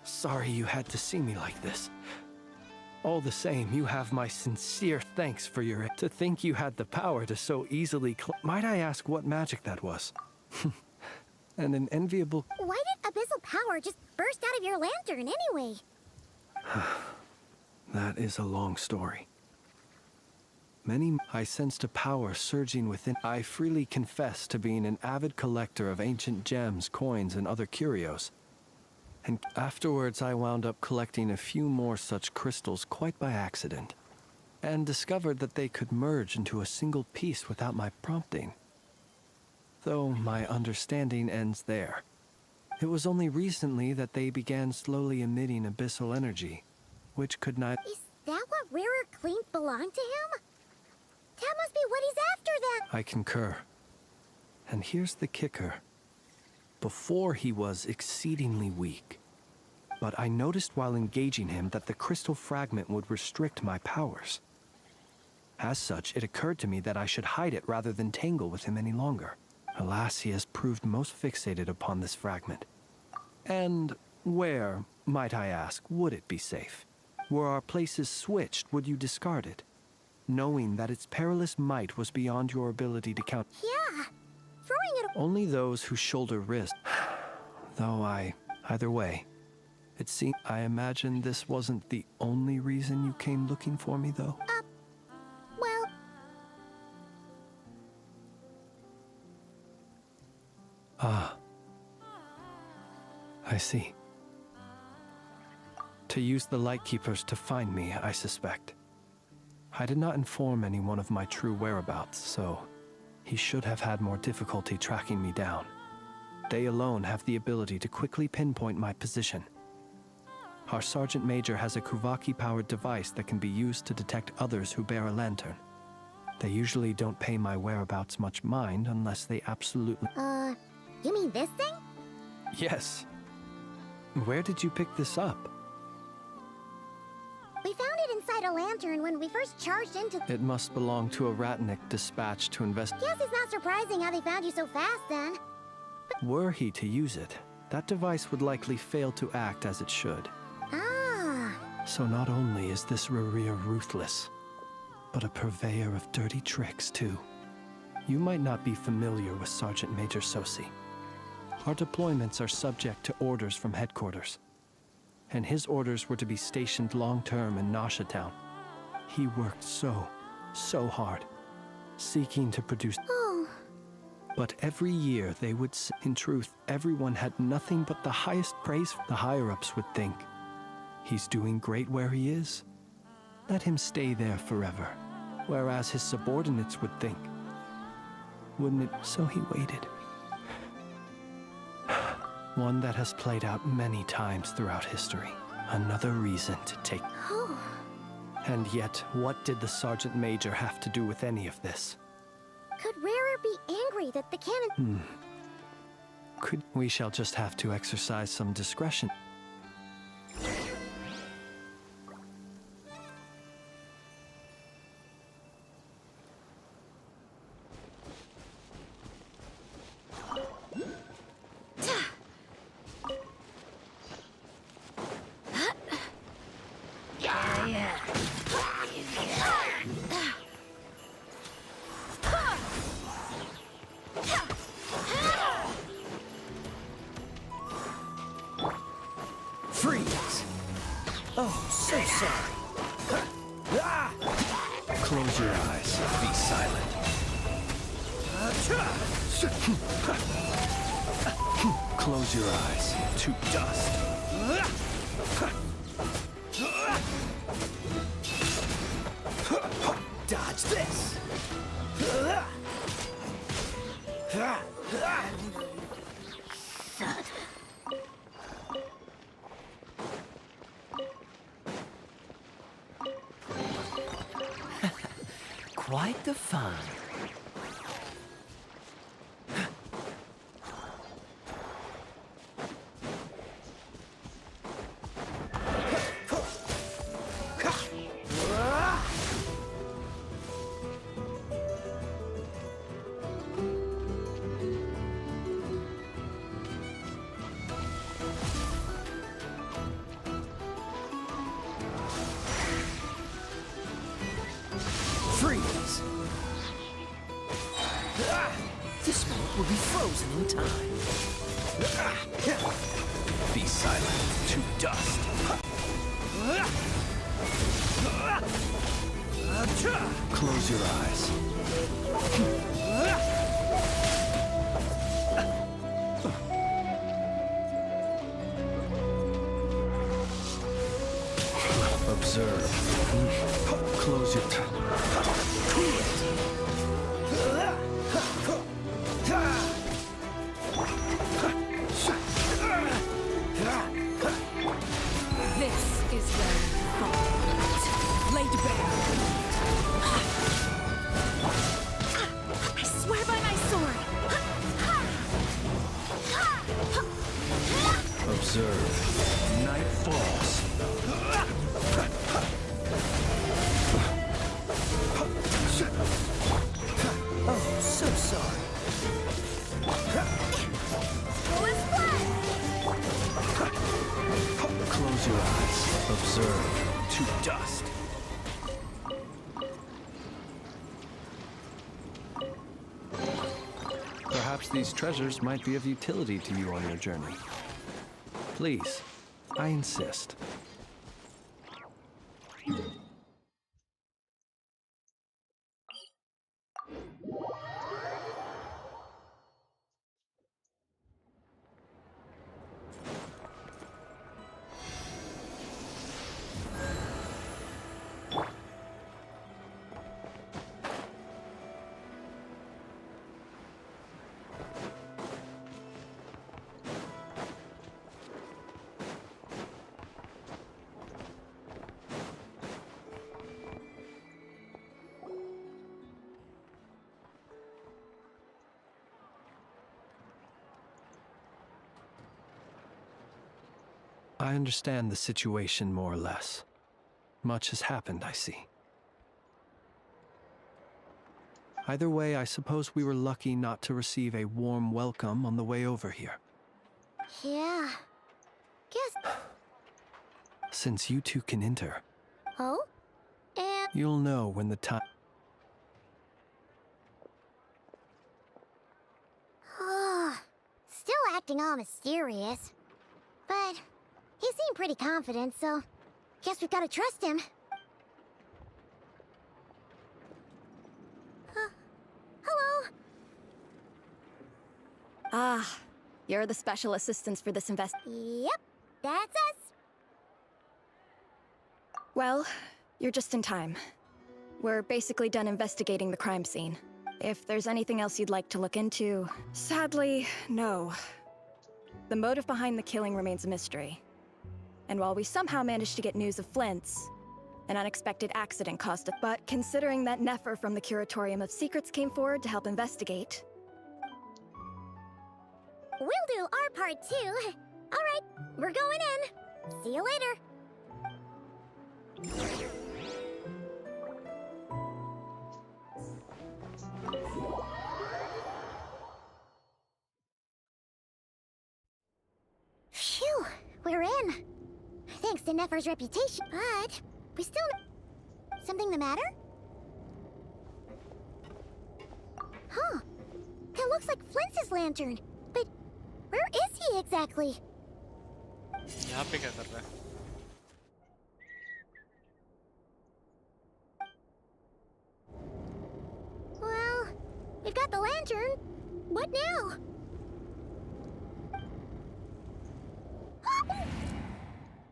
Sorry you had to see me like this. All the same, you have my sincere thanks for your... To think you had the power to so easily Might I ask what magic that was? And an enviable... Why did abyssal power just burst out of your lantern anyway? That is a long story. I sensed a power surging within. I freely confess to being an avid collector of ancient gems, coins, and other curios. And afterwards I wound up collecting a few more such crystals quite by accident, and discovered that they could merge into a single piece without my prompting. Though my understanding ends there. It was only recently that they began slowly emitting abyssal energy, which could not... Is that what Rarer claimed belonged to him? That must be what he's after then! I concur. And here's the kicker. Before he was exceedingly weak. But I noticed while engaging him that the crystal fragment would restrict my powers. As such, it occurred to me that I should hide it rather than tangle with him any longer. Alas, he has proved most fixated upon this fragment. And where, might I ask, would it be safe? Were our places switched, would you discard it? Knowing that its perilous might was beyond your ability to count. Yeah, throwing it... Only those who shoulder risk. Though either way, it seemed... I imagine this wasn't the only reason you came looking for me, though? Well... Ah. I see. To use the Lightkeepers to find me, I suspect. I did not inform anyone of my true whereabouts, so he should have had more difficulty tracking me down. They alone have the ability to quickly pinpoint my position. Our Sergeant Major has a Kuvaki-powered device that can be used to detect others who bear a lantern. They usually don't pay my whereabouts much mind unless they absolutely... You mean this thing? Yes. Where did you pick this up? We found it inside a lantern when we first charged into... It must belong to a Ratnik dispatched to investigate. Guess it's not surprising how they found you so fast then. Were he to use it, that device would likely fail to act as it should. Ah. So not only is this Rarir ruthless, but a purveyor of dirty tricks too. You might not be familiar with Sergeant Major Sosi. Our deployments are subject to orders from headquarters, and his orders were to be stationed long-term in Nasha Town. He worked so hard, seeking to produce... Oh. But every year they would... In truth, everyone had nothing but the highest praise. The higher-ups would think, he's doing great where he is. Let him stay there forever. Whereas his subordinates would think, wouldn't it? So he waited. One that has played out many times throughout history. Another reason to take... Oh. And yet, what did the Sergeant Major have to do with any of this? Could Rarer be angry that the cannon... We shall just have to exercise some discretion. Freeze! Oh, so sorry. Close your eyes. Be silent. Close your eyes. To dust. Dodge this! Quite the fun. Freeze! This moment will be frozen in time. Be silent. To dust. Close your eyes. Observe. Close your... Observe. Night falls. Oh, so sorry. Close your eyes. Observe. To dust. Perhaps these treasures might be of utility to you on your journey. Please, I insist. I understand the situation more or less. Much has happened, I see. Either way, I suppose we were lucky not to receive a warm welcome on the way over here. Yeah. Guess. Since you two can enter, Oh? And. you'll know when the time... Still acting all mysterious. But he seemed pretty confident, so guess we've got to trust him. Hello? Ah, you're the special assistants for this invest. Yep, that's us. Well, you're just in time. We're basically done investigating the crime scene. If there's anything else you'd like to look into... Sadly, no. The motive behind the killing remains a mystery. And while we somehow managed to get news of Flint's, an unexpected accident caused it. But considering that Nefer from the Curatorium of Secrets came forward to help investigate... We'll do our part too. All right, we're going in. See you later. Phew, we're in. Thanks to Nefer's reputation, but we still... Something the matter? Huh. That looks like Flint's lantern. But where is he exactly? यहाँ पे क्या कर रहा है? Well, we've got the lantern. What now?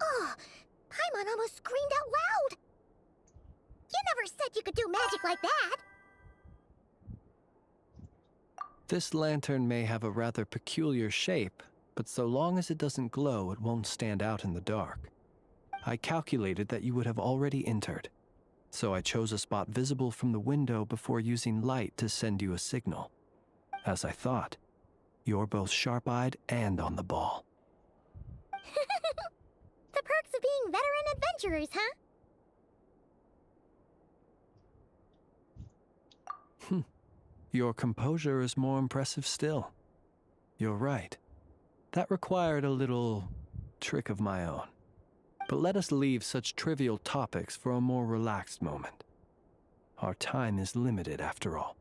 Oh, Paimon almost screamed out loud. You never said you could do magic like that. This lantern may have a rather peculiar shape, but so long as it doesn't glow, it won't stand out in the dark. I calculated that you would have already entered, so I chose a spot visible from the window before using light to send you a signal. As I thought, you're both sharp-eyed and on the ball. The perks of being veteran adventurers, huh? Your composure is more impressive still. You're right. That required a little trick of my own. But let us leave such trivial topics for a more relaxed moment. Our time is limited, after all.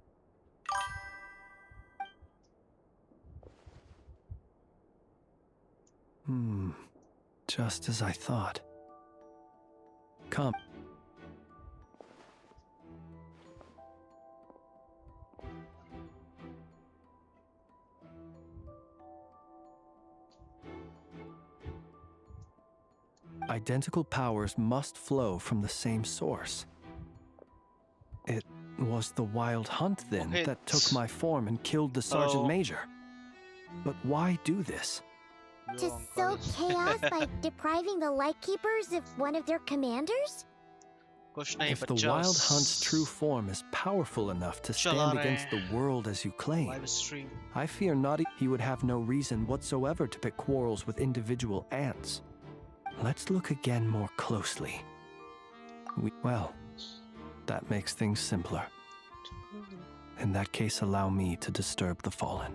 Just as I thought. Come. Identical powers must flow from the same source. It was the Wild Hunt, then, that took my form and killed the Sergeant Major. But why do this? To sow chaos by depriving the Lightkeepers of one of their commanders? कुछ नहीं If the बच्चा Wild Hunt's true form is powerful enough to चला stand रहे against the हैं world as you claim, live stream. I fear not he would have no reason whatsoever to pick quarrels with individual ants. Let's look again more closely. Well, that makes things simpler. In that case, allow me to disturb the fallen.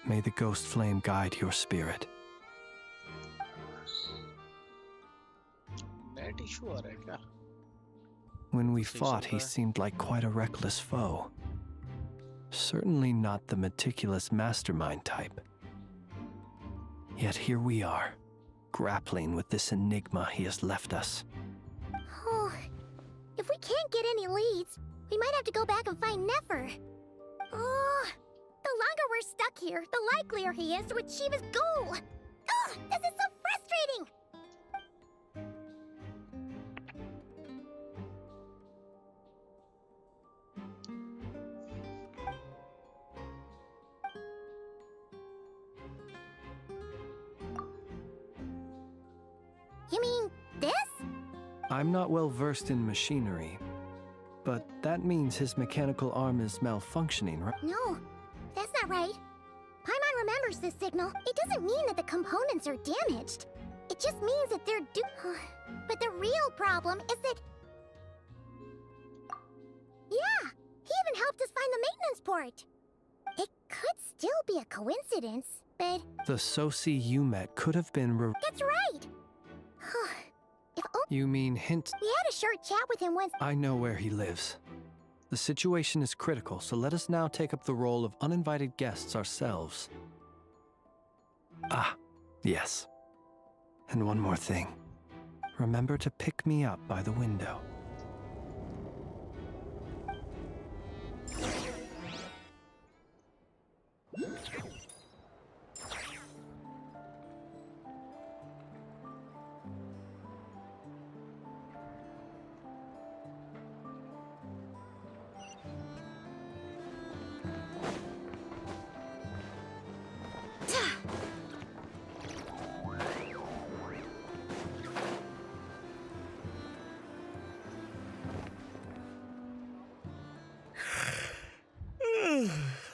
May the ghost flame guide your spirit. Net issue आ रहा है क्या? When we See fought, he somewhere. seemed like quite a reckless foe. Certainly not the meticulous mastermind type. Yet here we are, grappling with this enigma he has left us. Oh, if we can't get any leads, we might have to go back and find Nefer. Oh, the longer we're stuck here, the likelier he is to achieve his goal. Ugh, this is so frustrating! You mean this? I'm not well versed in machinery, but that means his mechanical arm is malfunctioning, right? No, that's not right. Paimon remembers this signal. It doesn't mean that the components are damaged. It just means that they're But the real problem is that... Yeah, he even helped us find the maintenance port. It could still be a coincidence, but... The Sosi you met could have been That's right! If only You mean hint? we had a short chat with him once... I know where he lives. The situation is critical, so let us now take up the role of uninvited guests ourselves. Ah, yes. And one more thing. Remember to pick me up by the window.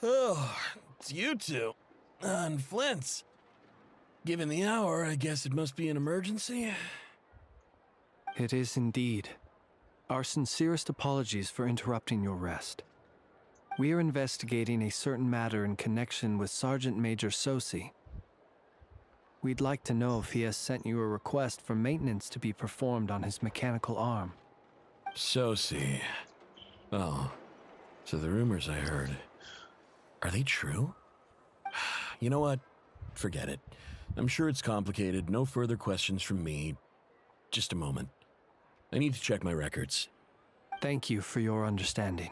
Oh, it's you two. And Flint's. Given the hour, I guess it must be an emergency. It is indeed. Our sincerest apologies for interrupting your rest. We are investigating a certain matter in connection with Sergeant Major Sosi. We'd like to know if he has sent you a request for maintenance to be performed on his mechanical arm. Sosi. Oh, so the rumors I heard, are they true? You know what? Forget it. I'm sure it's complicated. No further questions from me. Just a moment. I need to check my records. Thank you for your understanding.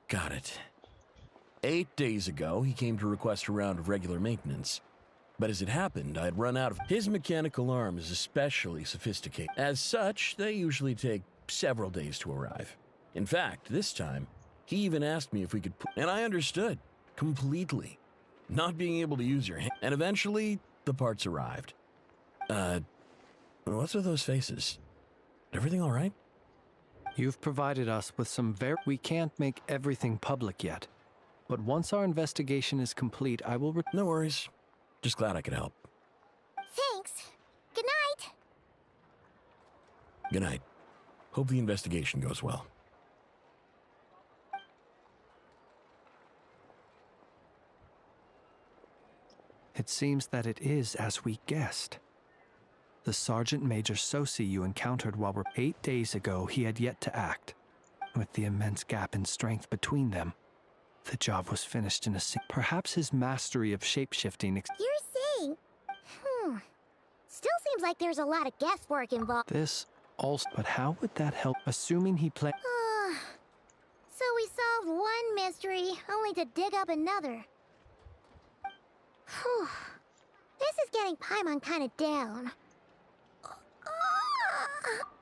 Got it. 8 days ago, he came to request a round of regular maintenance. But as it happened, I'd run out of... His mechanical arm is especially sophisticated. As such, they usually take several days to arrive. In fact, this time, he even asked me if we could and I understood. Completely. Not being able to use your hand. And eventually, the parts arrived. What's with those faces? Everything all right? You've provided us with some We can't make everything public yet. But once our investigation is complete, I will... No worries. Just glad I could help. Thanks. Good night. Good night. Hope the investigation goes well. It seems that it is as we guessed. The Sergeant Major Sosi you encountered while 8 days ago, he had yet to act. With the immense gap in strength between them, the job was finished in a Perhaps his mastery of shapeshifting. You're saying... Still seems like there's a lot of guesswork involved. This also... But how would that help, assuming he played... So we solved one mystery, only to dig up another. Whew. This is getting Paimon kind of down.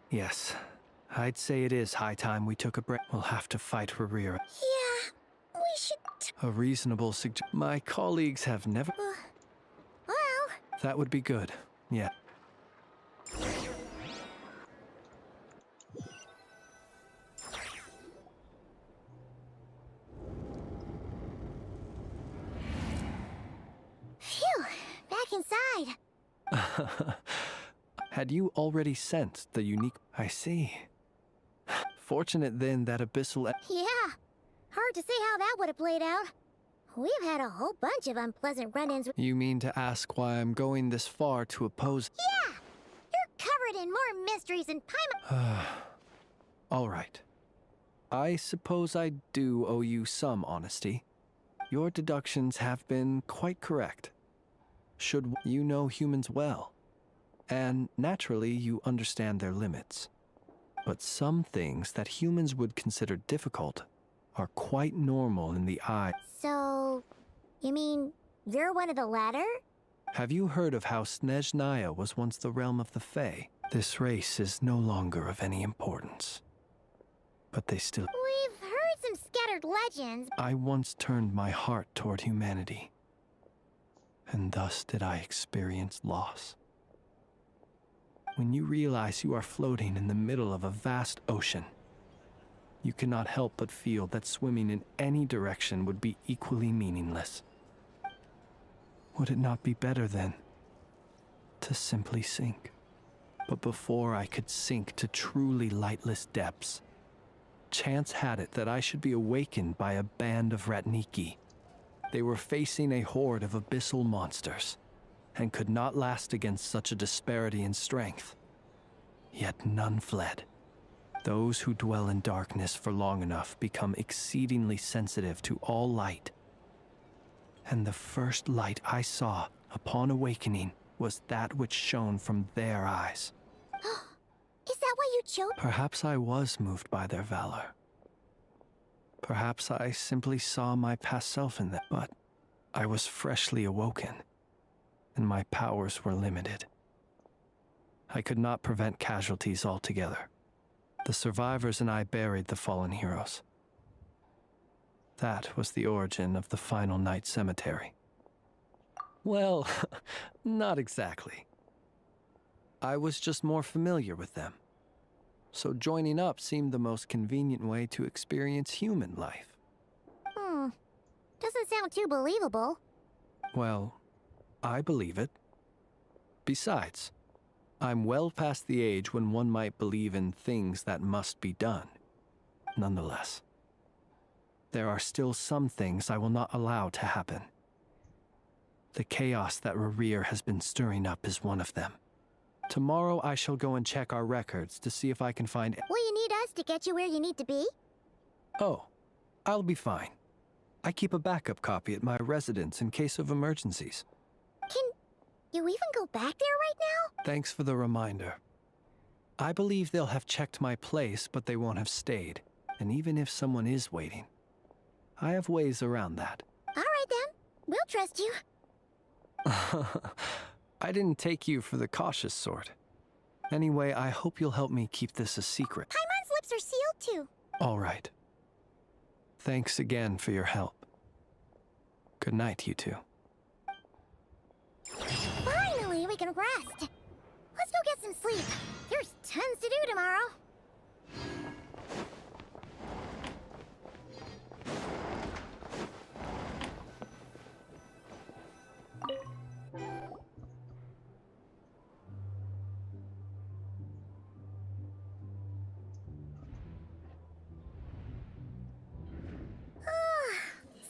Yes. I'd say it is high time we took a break. We'll have to fight Rhaenyra. Yeah, we should... A reasonable suggestion. My colleagues have never. Well, That would be good. Yeah. phew, back inside. Had you already sensed the unique? I see. Fortunate then that abyssal. Yeah, hard to say how that would have played out. We've had a whole bunch of unpleasant run-ins with— You mean to ask why I'm going this far to oppose? Yeah! You're covered in more mysteries and All right. I suppose I do owe you some honesty. Your deductions have been quite correct. You know humans well, and naturally you understand their limits. But some things that humans would consider difficult are quite normal in the eye. So, you mean you're one of the latter? Have you heard of how Snezhnaya was once the realm of the Fae? This race is no longer of any importance. But they still— We've heard some scattered legends. I once turned my heart toward humanity, and thus did I experience loss. When you realize you are floating in the middle of a vast ocean, you cannot help but feel that swimming in any direction would be equally meaningless. Would it not be better, then, to simply sink? But before I could sink to truly lightless depths, chance had it that I should be awakened by a band of Ratniki. They were facing a horde of abyssal monsters, and could not last against such a disparity in strength. Yet none fled. Those who dwell in darkness for long enough become exceedingly sensitive to all light. And the first light I saw upon awakening was that which shone from their eyes. Is that why you chose— Perhaps I was moved by their valor. Perhaps I simply saw my past self in them, but I was freshly awoken, and my powers were limited. I could not prevent casualties altogether. The survivors and I buried the fallen heroes. That was the origin of the Final Night Cemetery. Well, not exactly. I was just more familiar with them. So joining up seemed the most convenient way to experience human life. Doesn't sound too believable. Well, I believe it. Besides, I'm well past the age when one might believe in things that must be done. Nonetheless, there are still some things I will not allow to happen. The chaos that Rerir has been stirring up is one of them. Tomorrow I shall go and check our records to see if I can find— Will you need us to get you where you need to be? Oh, I'll be fine. I keep a backup copy at my residence in case of emergencies. Can you even go back there right now? Thanks for the reminder. I believe they'll have checked my place, but they won't have stayed. And even if someone is waiting, I have ways around that. All right then, we'll trust you. I didn't take you for the cautious sort. Anyway, I hope you'll help me keep this a secret. Paimon's lips are sealed too. All right. Thanks again for your help. Good night, you two. Finally, we can rest. Let's go get some sleep. There's tons to do tomorrow.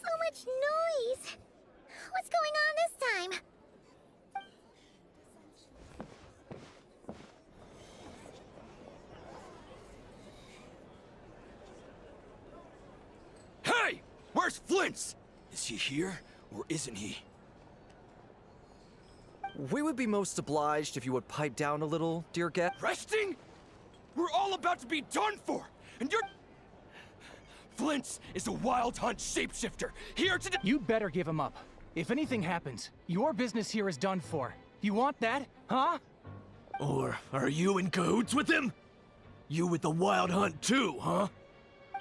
So much noise. What's going on this time? Hey! Where's Flint's? Is he here, or isn't he? We would be most obliged if you would pipe down a little, dear guest. Resting? We're all about to be done for, and you're... Flint's is a wild hunt shapeshifter, here to... You'd better give him up. If anything happens, your business here is done for. You want that, huh? Or are you in cahoots with him? You with the wild hunt too, huh?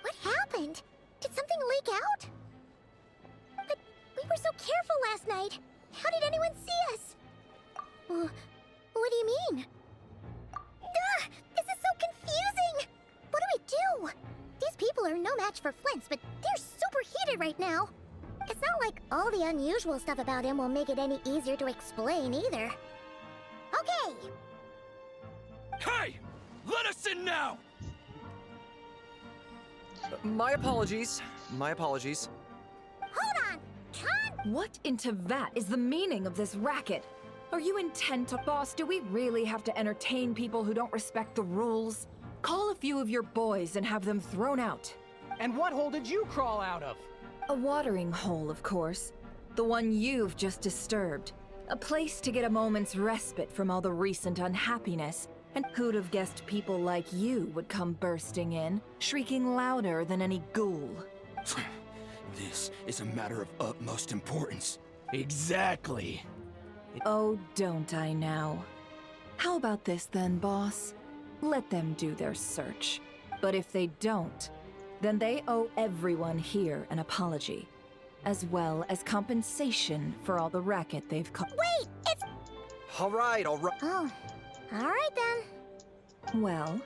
What happened? Did something leak out? were so careful last night. How did anyone see us? What do you mean? Ugh, this is so confusing! What do? These people are no match for Flint's, but they're super heated right now. It's not like all the unusual stuff about him will make it any easier to explain either. Okay! Hey! Let us in now! My apologies. My apologies. Hold on! What in Teyvat is the meaning of this racket? Are you intent, boss? Do we really have to entertain people who don't respect the rules? Call a few of your boys and have them thrown out. And what hole did you crawl out of? A watering hole, of course. The one you've just disturbed. A place to get a moment's respite from all the recent unhappiness. And who'd have guessed people like you would come bursting in, shrieking louder than any ghoul? This is a matter of utmost importance. Exactly. Oh, don't I now? How about this then, boss? Let them do their search. But if they don't, then they owe everyone here an apology, as well as compensation for all the racket they've caused. Wait, it's... All right. Oh, alright then. Well...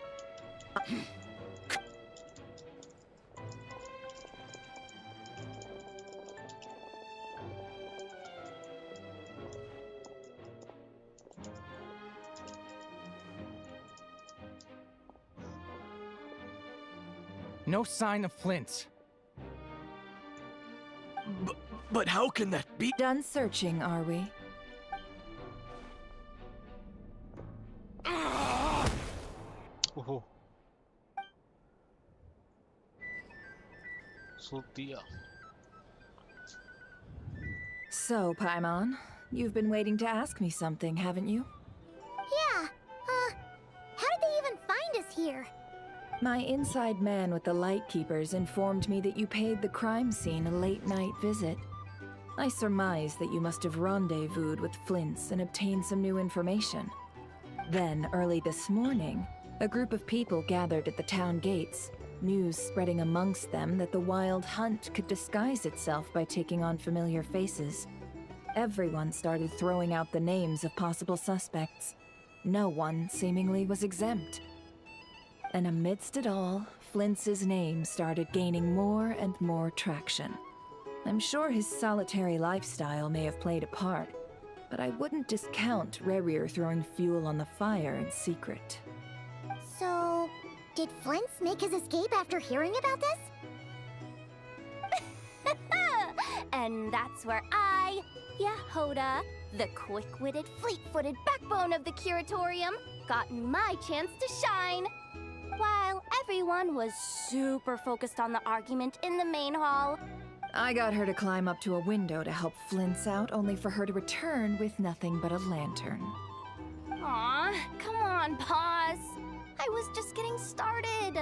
No sign of Flint's. But how can that be? Done searching, are we? ओहो suit दिया So, Paimon, you've been waiting to ask me something, haven't you? Yeah, how did they even find us here? My inside man with the Lightkeepers informed me that you paid the crime scene a late-night visit. I surmise that you must have rendezvoused with Flint's and obtained some new information. Then, early this morning, a group of people gathered at the town gates, news spreading amongst them that the Wild Hunt could disguise itself by taking on familiar faces. Everyone started throwing out the names of possible suspects. No one, seemingly, was exempt. And amidst it all, Flint's name started gaining more and more traction. I'm sure his solitary lifestyle may have played a part, but I wouldn't discount Rerir throwing fuel on the fire in secret. So, did Flint's make his escape after hearing about this? And that's where I, Yahoda, the quick-witted, fleet-footed backbone of the Curatorium, got my chance to shine. While everyone was super focused on the argument in the main hall. I got her to climb up to a window to help Flint's out, only for her to return with nothing but a lantern. Aw, come on, Paz. I was just getting started.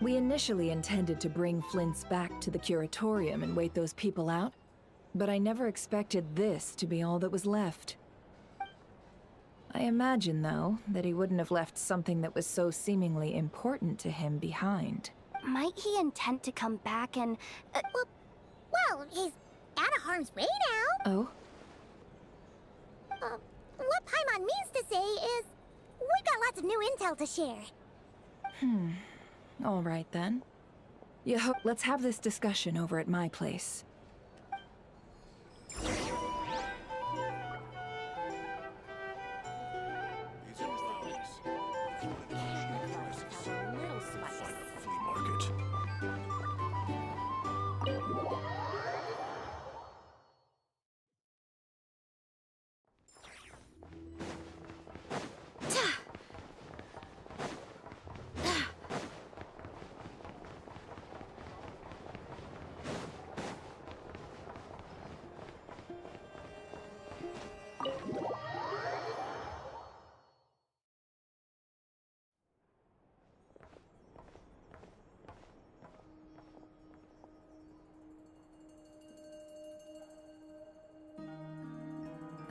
We initially intended to bring Flint's back to the Curatorium and wait those people out, but I never expected this to be all that was left. I imagine, though, that he wouldn't have left something that was so seemingly important to him behind. Might he intend to come back and... Well, he's out of harm's way now. Oh? What Paimon means to say is, we've got lots of new intel to share. All right, then. Let's have this discussion over at my place.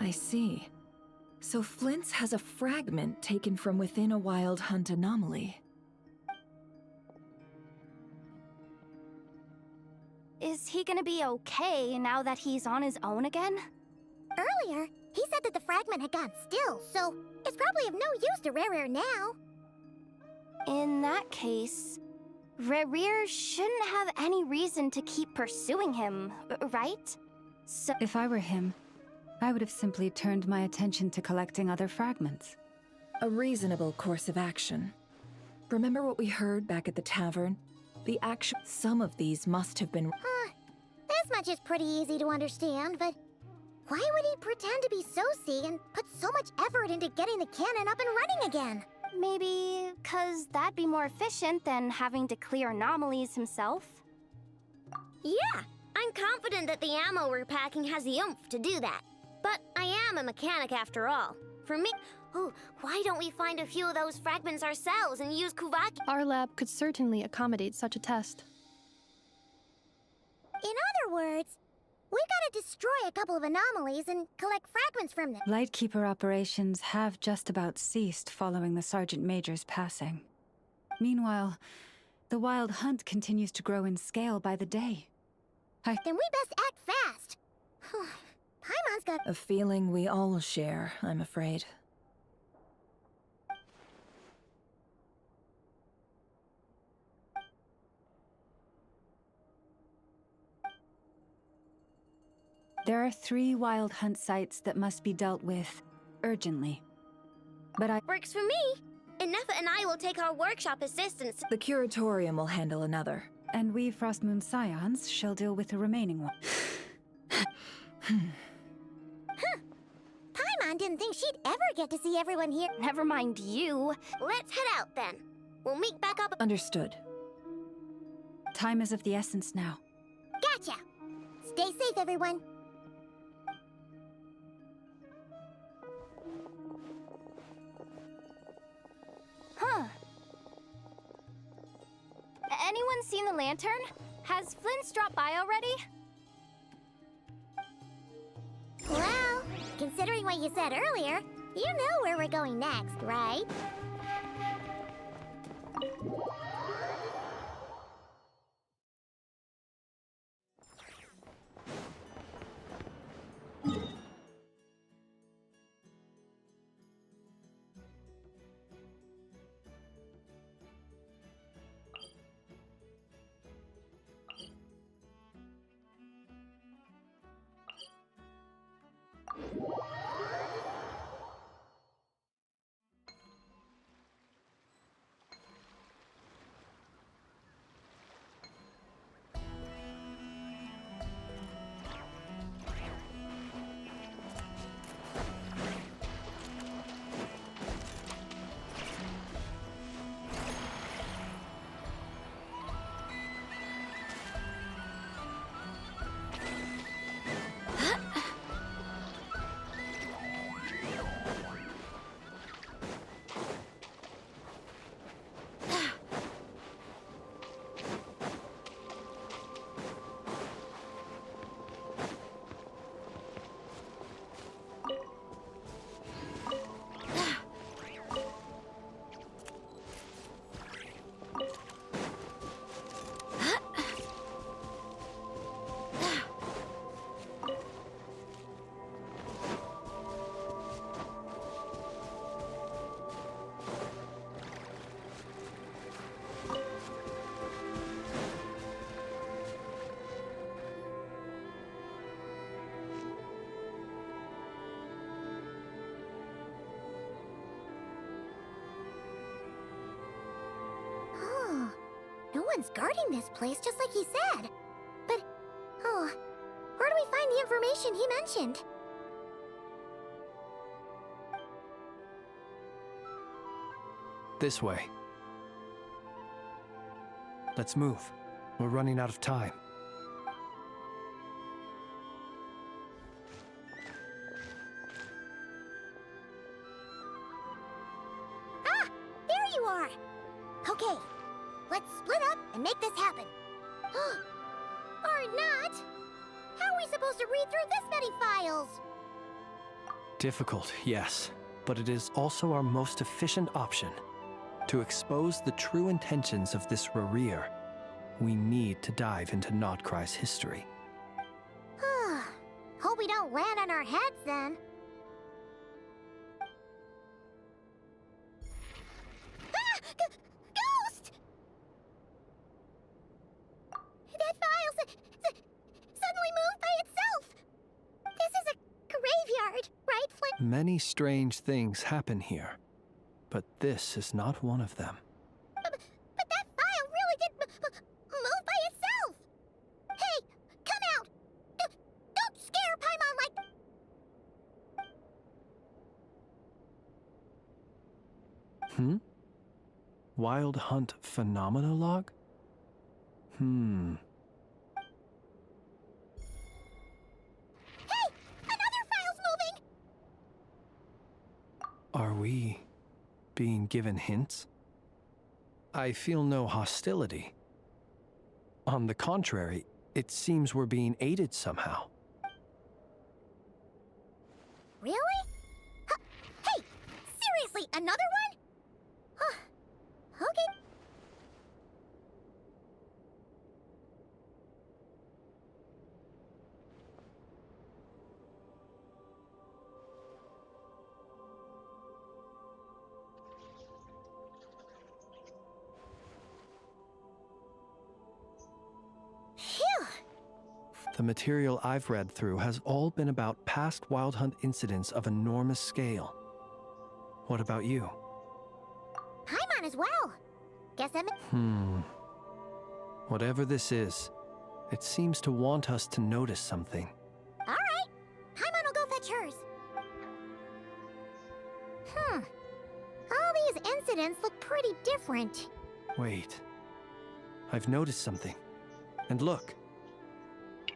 I see. So Flint's has a fragment taken from within a Wild Hunt anomaly. Is he gonna be okay now that he's on his own again? Earlier, he said that the fragment had gone still, so it's probably of no use to Rare now. In that case, Rare shouldn't have any reason to keep pursuing him, right? So if I were him, I would have simply turned my attention to collecting other fragments. A reasonable course of action. Remember what we heard back at the tavern? Some of these must have been... This much is pretty easy to understand, but why would he pretend to be Soci and put so much effort into getting the cannon up and running again? Maybe 'cause that'd be more efficient than having to clear anomalies himself? Yeah, I'm confident that the ammo we're packing has the oomph to do that. But I am a mechanic after all. For me... Oh, why don't we find a few of those fragments ourselves and use Kuvaki? Our lab could certainly accommodate such a test. In other words, we gotta destroy a couple of anomalies and collect fragments from them. Lightkeeper operations have just about ceased following the Sergeant Major's passing. Meanwhile, the Wild Hunt continues to grow in scale by the day. Then we best act fast. Paimon's got... A feeling we all share, I'm afraid. There are 3 Wild Hunt sites that must be dealt with urgently. But I... Works for me! Nefa and I will take our workshop assistants. The Curatorium will handle another. And we Frostmoon Scions shall deal with the remaining one. Paimon didn't think she'd ever get to see everyone here. Never mind you. Let's head out then. We'll meet back up. Understood. Time is of the essence now. Gotcha! Stay safe, everyone. Huh. Anyone seen the lantern? Has Flint's dropped by already? Well, considering what you said earlier, you know where we're going next, right? No one's guarding this place, just like he said. But, where do we find the information he mentioned? This way. Let's move. We're running out of time. Ah! There you are! Okay, let's split up and make this happen. Or not! How are we supposed to read through this many files? Difficult, yes, but it is also our most efficient option. To expose the true intentions of this Rarir, we need to dive into Notcry's history. Hope we don't land on our heads then. Ah! Ghost! That file suddenly moved by itself. This is a graveyard, right, Flint? Many strange things happen here, but this is not one of them. But that file really did move by itself. Hey, come out! Don't scare Paimon like... Wild Hunt Phenomenologue? Hey! Another file's moving! Are we being given hints? I feel no hostility. On the contrary, it seems we're being aided somehow. Really? Hey! Seriously, another one? Okay. Phew! The material I've read through has all been about past Wild Hunt incidents of enormous scale. What about you? Paimon as well. Guess that Whatever this is, it seems to want us to notice something. All right. Paimon will go fetch hers. All these incidents look pretty different. Wait. I've noticed something. And look.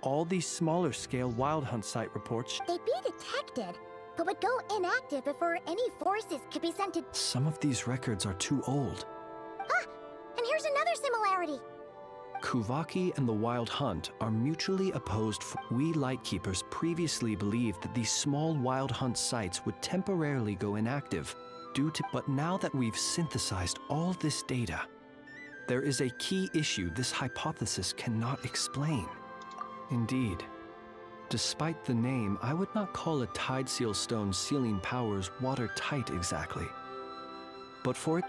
All these smaller scale Wild Hunt site reports. They'd be detected, but would go inactive before any forces could be sent to... Some of these records are too old. Ah! And here's another similarity. Kuvaki and the Wild Hunt are mutually opposed. We Lightkeepers previously believed that these small Wild Hunt sites would temporarily go inactive due to... But now that we've synthesized all this data, there is a key issue this hypothesis cannot explain. Indeed. Despite the name, I would not call a Tide Seal Stone's sealing powers watertight exactly. But for it...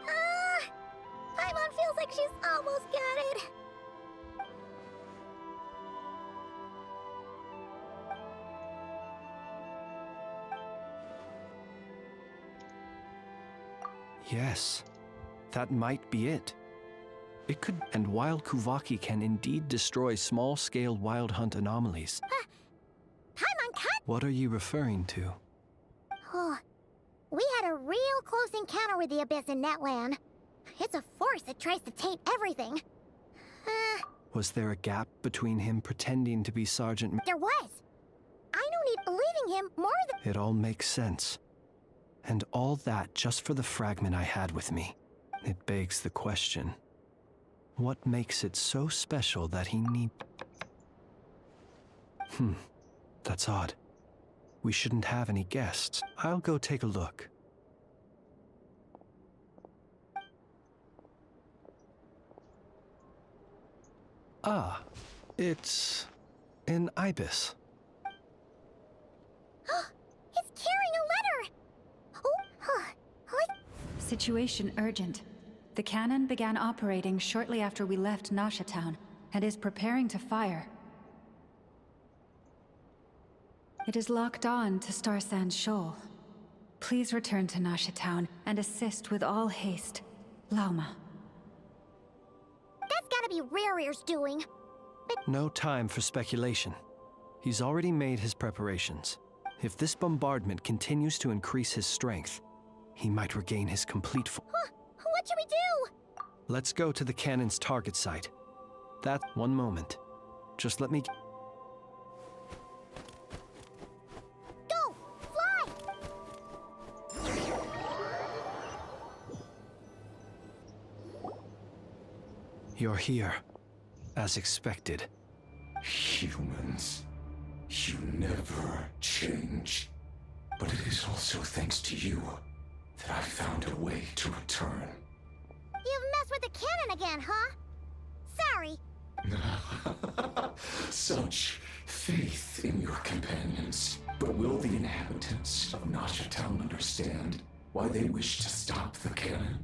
Paimon feels like she's almost got it. Yes, that might be it. It could... And while Kuvaki can indeed destroy small-scale Wild Hunt anomalies... Paimon cut! What are you referring to? Oh, we had a real close encounter with the Abyss in Netland. It's a force that tries to taint everything. Was there a gap between him pretending to be Sergeant... There was. I don't need believing him more than... It all makes sense. And all that just for the fragment I had with me. It begs the question. What makes it so special that he need... That's odd. We shouldn't have any guests. I'll go take a look. Ah, it's... an ibis. It's carrying a letter! Situation urgent. The cannon began operating shortly after we left Nasha Town and is preparing to fire. It is locked on to Star Sand Shoal. Please return to Nasha Town and assist with all haste. Lauma. That's gotta be Rerear's doing. But No time for speculation. He's already made his preparations. If this bombardment continues to increase his strength, he might regain his complete what should we do? Let's go to the cannon's target site. One moment. Just let me... Go! Fly! You're here, as expected. Humans, you never change. But it is also thanks to you that I found a way to return. You've messed with the cannon again, huh? Sorry. such faith in your companions. But will the inhabitants of Nasha Town understand why they wish to stop the cannon?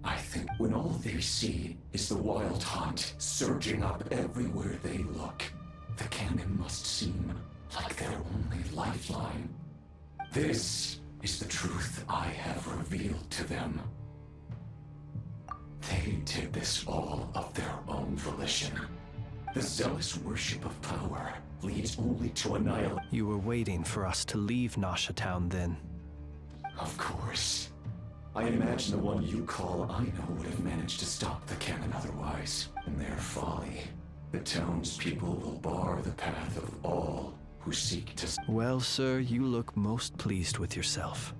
I think when all they see is the wild hunt surging up everywhere they look, the cannon must seem like their only lifeline. This is the truth I have revealed to them. They did this all of their own volition. The zealous worship of power leads only to annihilation. You were waiting for us to leave Nasha Town then. Of course. I imagine the one you call Aino would have managed to stop the cannon otherwise. In their folly, the townspeople will bar the path of all who seek to... Well, sir, you look most pleased with yourself.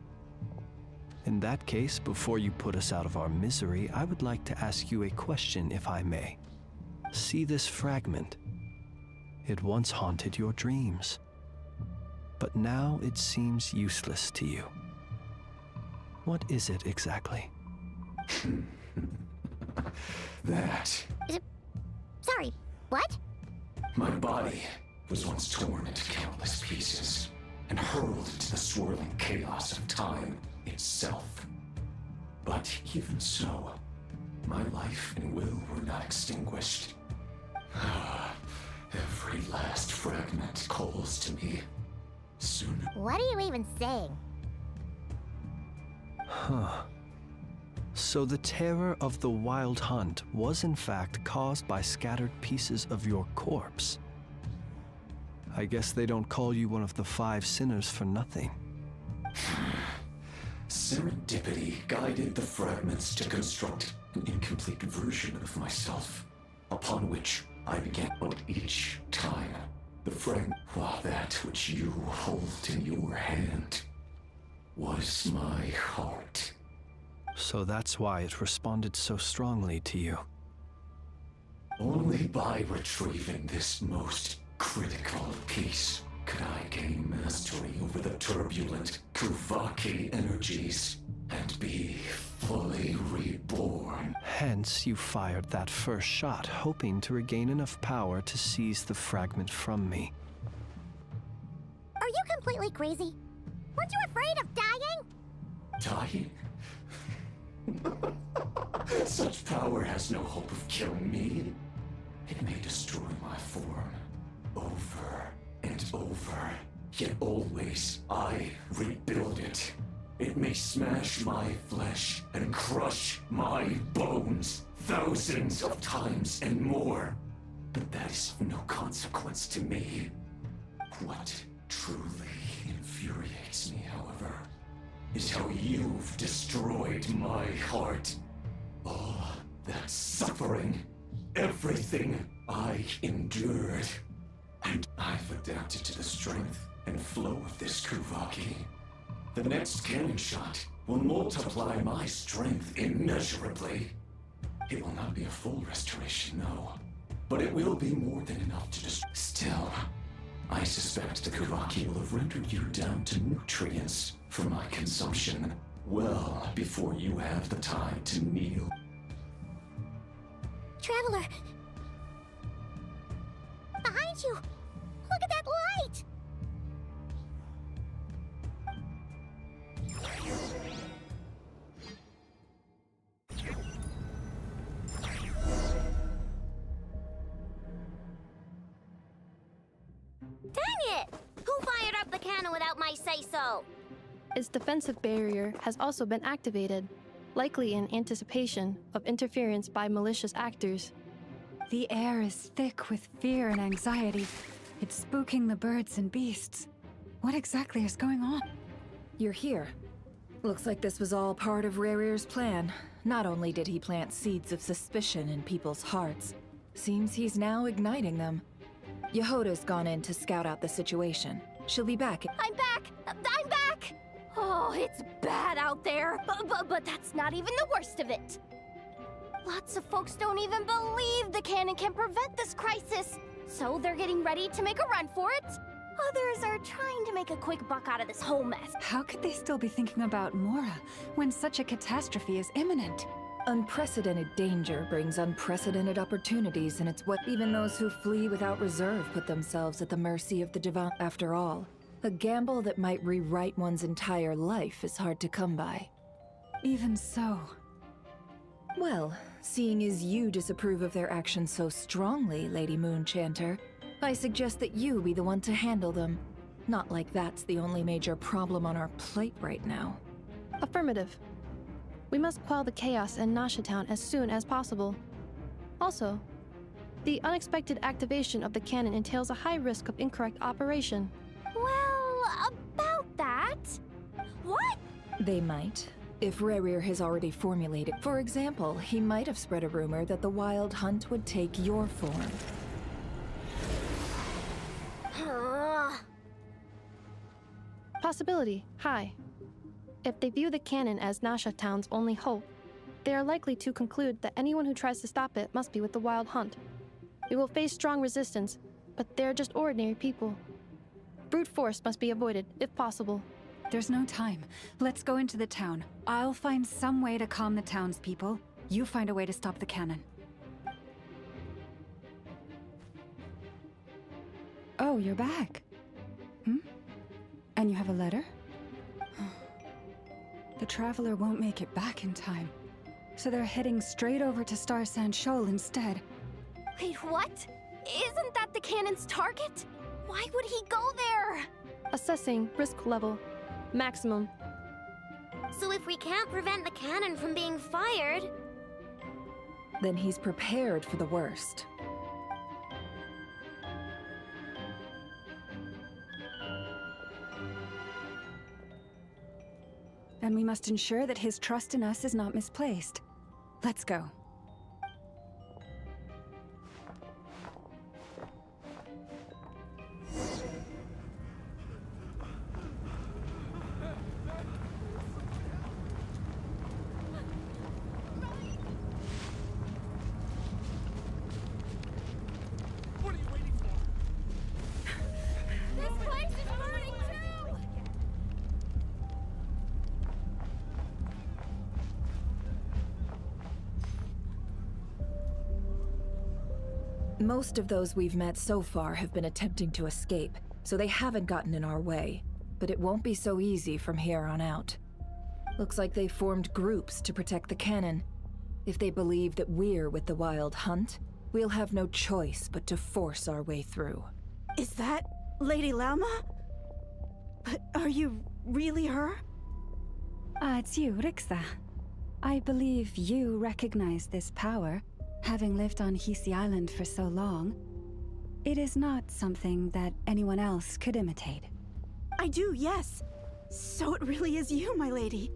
In that case, before you put us out of our misery, I would like to ask you a question, if I may. See this fragment? It once haunted your dreams, but now it seems useless to you. What is it exactly? That. Sorry, what? My body was once torn into countless pieces and hurled into the swirling chaos of time itself. But even so, my life and will were not extinguished. Every last fragment calls to me. Soon. What are you even saying? Huh. So the terror of the wild hunt was in fact caused by scattered pieces of your corpse. I guess they don't call you one of the 5 sinners for nothing. Serendipity guided the fragments to construct an incomplete version of myself, upon which I began. But each time, the fragment, while that which you hold in your hand was my heart. So that's why it responded so strongly to you. Only by retrieving this most critical piece could I gain mastery over the turbulent Kuvaki energies and be fully reborn. Hence, you fired that first shot, hoping to regain enough power to seize the fragment from me. Are you completely crazy? Weren't you afraid of dying? Dying? Such power has no hope of killing me. It may destroy my form over and over, yet always I rebuild it. It may smash my flesh and crush my bones thousands of times and more, but that is of no consequence to me. What truly infuriates me, however, is how you've destroyed my heart. All that suffering, everything I endured. And I've adapted to the strength and flow of this Kuvaki. The next cannon shot will multiply my strength immeasurably. It will not be a full restoration, no. But it will be more than enough to destroy. Still, I suspect the Kuvaki will have rendered you down to nutrients for my consumption well before you have the time to kneel. Traveler! Behind you! Look at that light! Dang it! Who fired up the cannon without my say-so? Its defensive barrier has also been activated, likely in anticipation of interference by malicious actors. The air is thick with fear and anxiety. It's spooking the birds and beasts. What exactly is going on? You're here. Looks like this was all part of Rerir's plan. Not only did he plant seeds of suspicion in people's hearts, seems he's now igniting them. Yehoda's gone in to scout out the situation. She'll be back. I'm back! I'm back! Oh, it's bad out there, but that's not even the worst of it. Lots of folks don't even believe the cannon can prevent this crisis, so they're getting ready to make a run for it. Others are trying to make a quick buck out of this whole mess. How could they still be thinking about Mora when such a catastrophe is imminent? Unprecedented danger brings unprecedented opportunities, and it's what even those who flee without reserve put themselves at the mercy of the divine. After all, a gamble that might rewrite one's entire life is hard to come by. Even so. Well, seeing as you disapprove of their actions so strongly, Lady Moonchanter, I suggest that you be the one to handle them. Not like that's the only major problem on our plate right now. Affirmative. We must quell the chaos in Nasha Town as soon as possible. Also, the unexpected activation of the cannon entails a high risk of incorrect operation. Well, about that... What? They might. If Rerir has already formulated... For example, he might have spread a rumor that the Wild Hunt would take your form. Possibility, high. If they view the cannon as Nasha Town's only hope, they are likely to conclude that anyone who tries to stop it must be with the Wild Hunt. We will face strong resistance, but they're just ordinary people. Brute force must be avoided, if possible. There's no time. Let's go into the town. I'll find some way to calm the townspeople. You find a way to stop the cannon. Oh, you're back. And you have a letter? The Traveler won't make it back in time. So they're heading straight over to Star Sand Shoal instead. Wait, what? Isn't that the cannon's target? Why would he go there? Assessing risk level. Maximum. So if we can't prevent the cannon from being fired... Then he's prepared for the worst. And we must ensure that his trust in us is not misplaced. Let's go. What are you waiting for? This place is burning too! Most of those we've met so far have been attempting to escape, so they haven't gotten in our way. But it won't be so easy from here on out. Looks like they formed groups to protect the cannon. If they believe that we're with the Wild Hunt, we'll have no choice but to force our way through. Is that Lady Lauma? But are you really her? It's you, Rixa. I believe you recognize this power, having lived on Hisi Island for so long. It is not something that anyone else could imitate. I do, yes. So it really is you, my lady.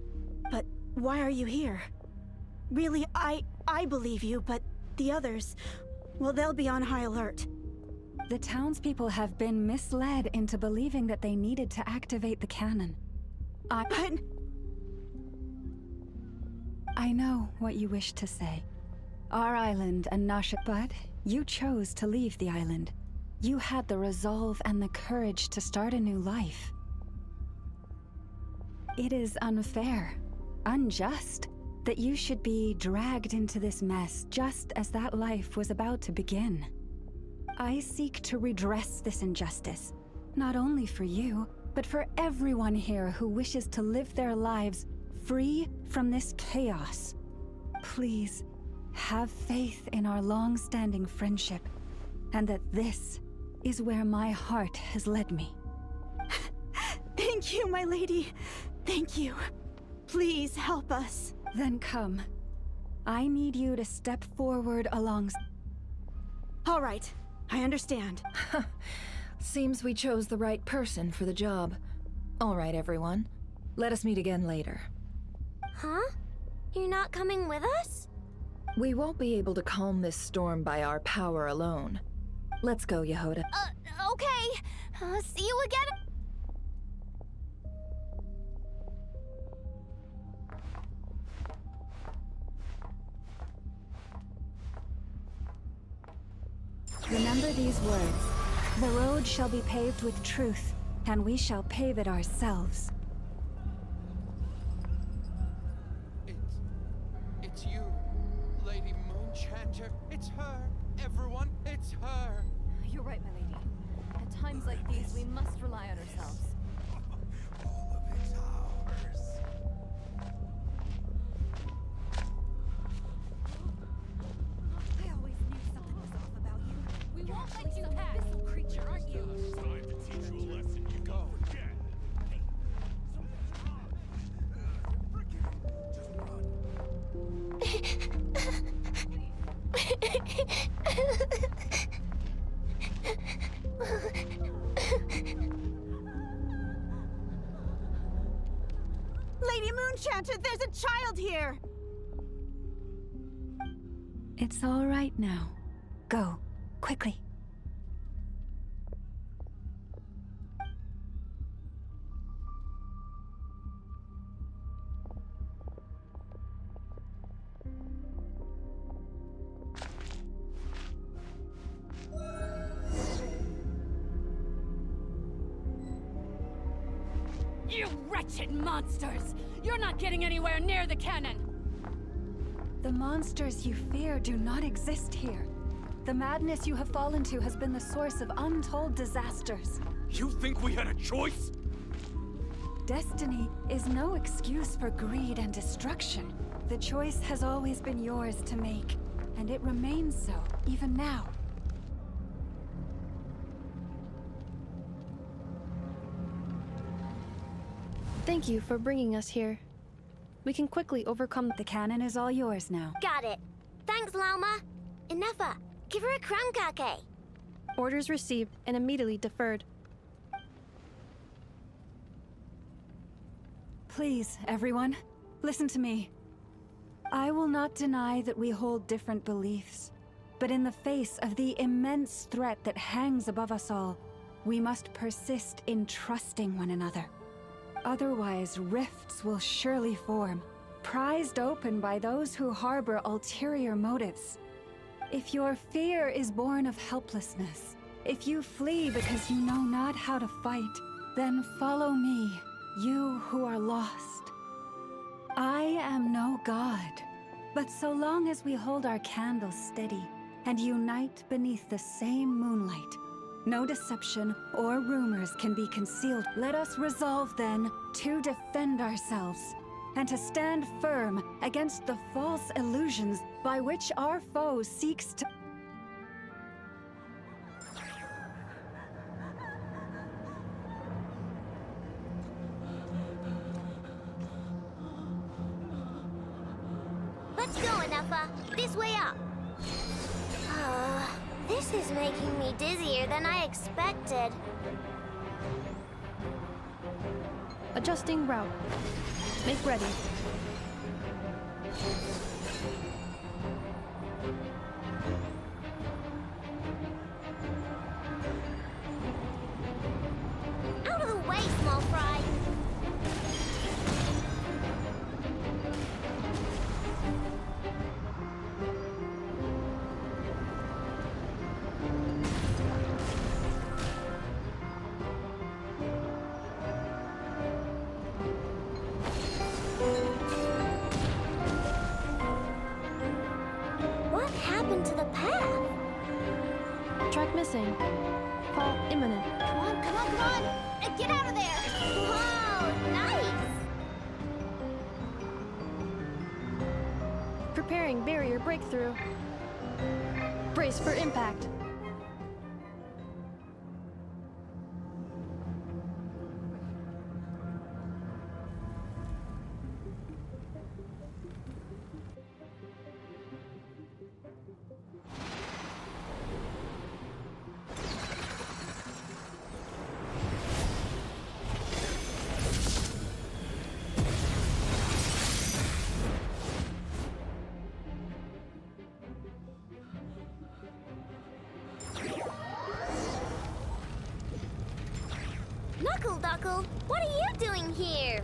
But why are you here? Really, I believe you, but the others, well, they'll be on high alert. The townspeople have been misled into believing that they needed to activate the cannon. But... I know what you wish to say. Our island and Nasha, but you chose to leave the island. You had the resolve and the courage to start a new life. It is unfair, unjust, that you should be dragged into this mess just as that life was about to begin. I seek to redress this injustice, not only for you, but for everyone here who wishes to live their lives free from this chaos. Please, have faith in our long-standing friendship, and that this is where my heart has led me. Thank you, my lady. Thank you. Please help us. Then come. I need you to step forward alongside. All right, I understand. Seems we chose the right person for the job. All right, everyone. Let us meet again later. Huh? You're not coming with us? We won't be able to calm this storm by our power alone. Let's go, Yehoda. Okay. See you again. Remember these words. The road shall be paved with truth, and we shall pave it ourselves. It's you. Lady Moonchanter, it's her. Everyone, it's her. You're right, my lady. At times like these, we must rely on ourselves. All of it's ours. I always knew something was off about you. We You're won't actually let you some pass. abyssal creature, aren't you? Time to teach you a lesson you don't forget. Lady Moonchanter, there's a child here! It's all right now. Go, quickly. You wretched monsters! You're not getting anywhere near the cannon! The monsters you fear do not exist here. The madness you have fallen to has been the source of untold disasters. You think we had a choice? Destiny is no excuse for greed and destruction. The choice has always been yours to make, and it remains so, even now. Thank you for bringing us here. We can quickly overcome. The cannon is all yours now. Got it. Thanks, Lauma. Enougha, give her a crumbcake. Orders received and immediately deferred. Please, everyone, listen to me. I will not deny that we hold different beliefs, but in the face of the immense threat that hangs above us all, we must persist in trusting one another. Otherwise, rifts will surely form, prized open by those who harbor ulterior motives. If your fear is born of helplessness, if you flee because you know not how to fight, then follow me, you who are lost. I am no god, but so long as we hold our candles steady and unite beneath the same moonlight, no deception or rumors can be concealed. Let us resolve, then, to defend ourselves, and to stand firm against the false illusions by which our foe seeks to... Let's go, Enougha. This way up. This is making me dizzier than I expected. Adjusting route. Make ready. Out of the way, small fry. What happened to the path? Track missing. Fall imminent. Come on, come on, come on! Get out of there! Whoa, nice! Preparing barrier breakthrough. Brace for impact. Knuckle Duckle, what are you doing here?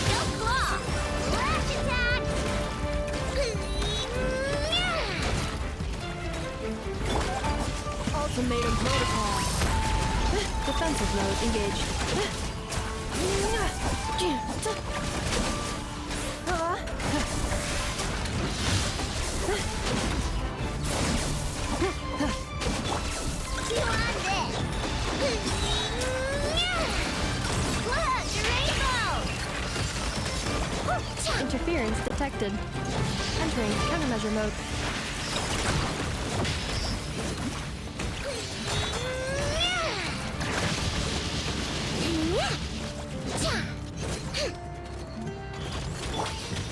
Go claw! Flash attack! Ultimatum protocol. Defensive defensive mode engaged. Interference detected. Entering countermeasure mode.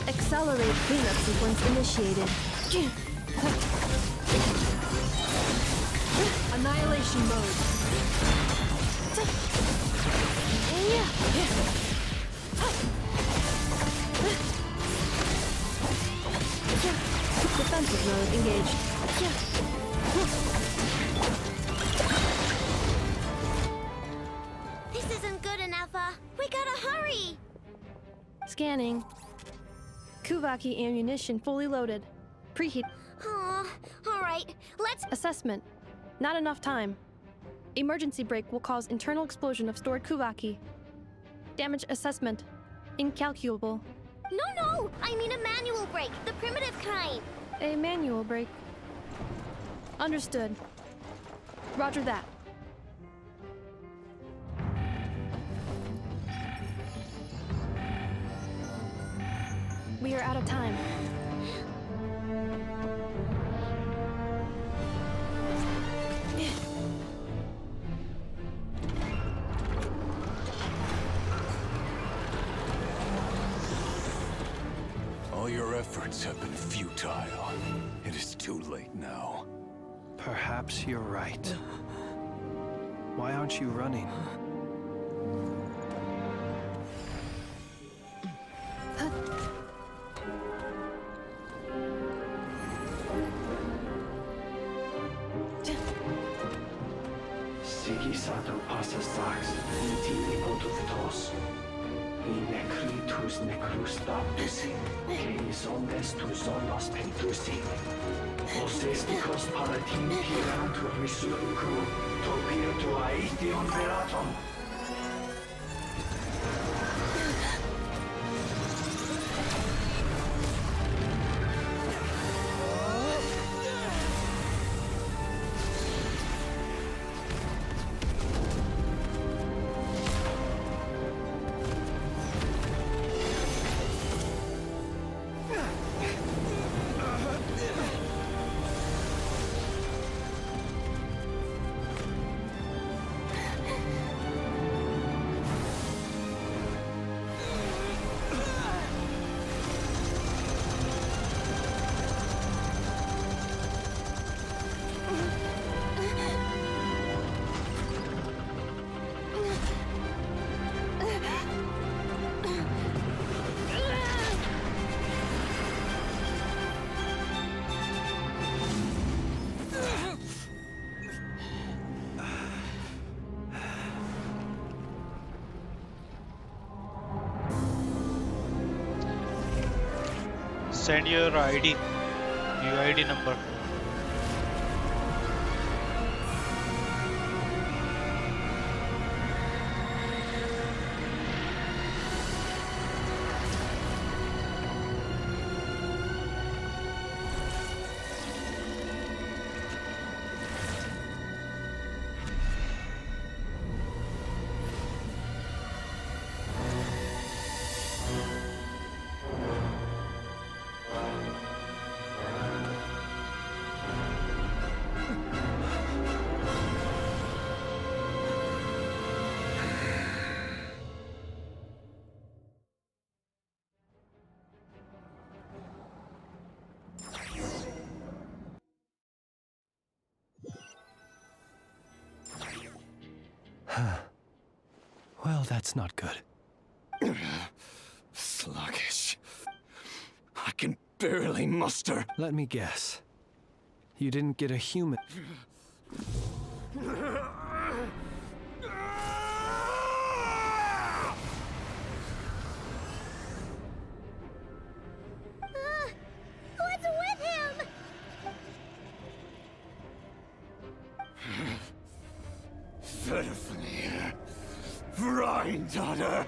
Accelerate cleanup sequence initiated. Annihilation mode. Defensive mode engaged. This isn't good enough, we gotta hurry! Scanning. Kuvaki ammunition fully loaded. Preheat. Alright, let's... Assessment. Not enough time. Emergency brake will cause internal explosion of stored Kuvaki. Damage assessment. Incalculable. No! I mean a manual brake, the primitive kind! A manual brake. Understood. Roger that. We are out of time. All your efforts have been futile. It is too late now. Perhaps you're right. Why aren't you running? Sigisato passa sax, intili potuftos. Inekritus necrus daptusi, keis omnes tu zonos pentusi. Osestikos palatin piratur resurcu, topirtu aetion veraton. Send your ID, UID number. Well, that's not good. Sluggish. I can barely muster. Let me guess. You didn't get a human. What's with him? Verfnir. mine, daughter.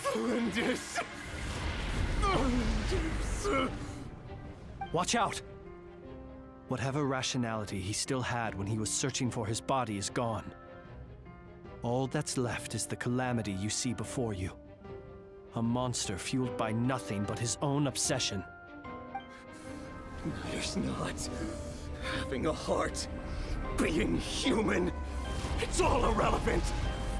Flinders. Watch out! Whatever rationality he still had when he was searching for his body is gone. All that's left is the calamity you see before you. A monster fueled by nothing but his own obsession. Matters not. Having a heart. Being human. It's all irrelevant.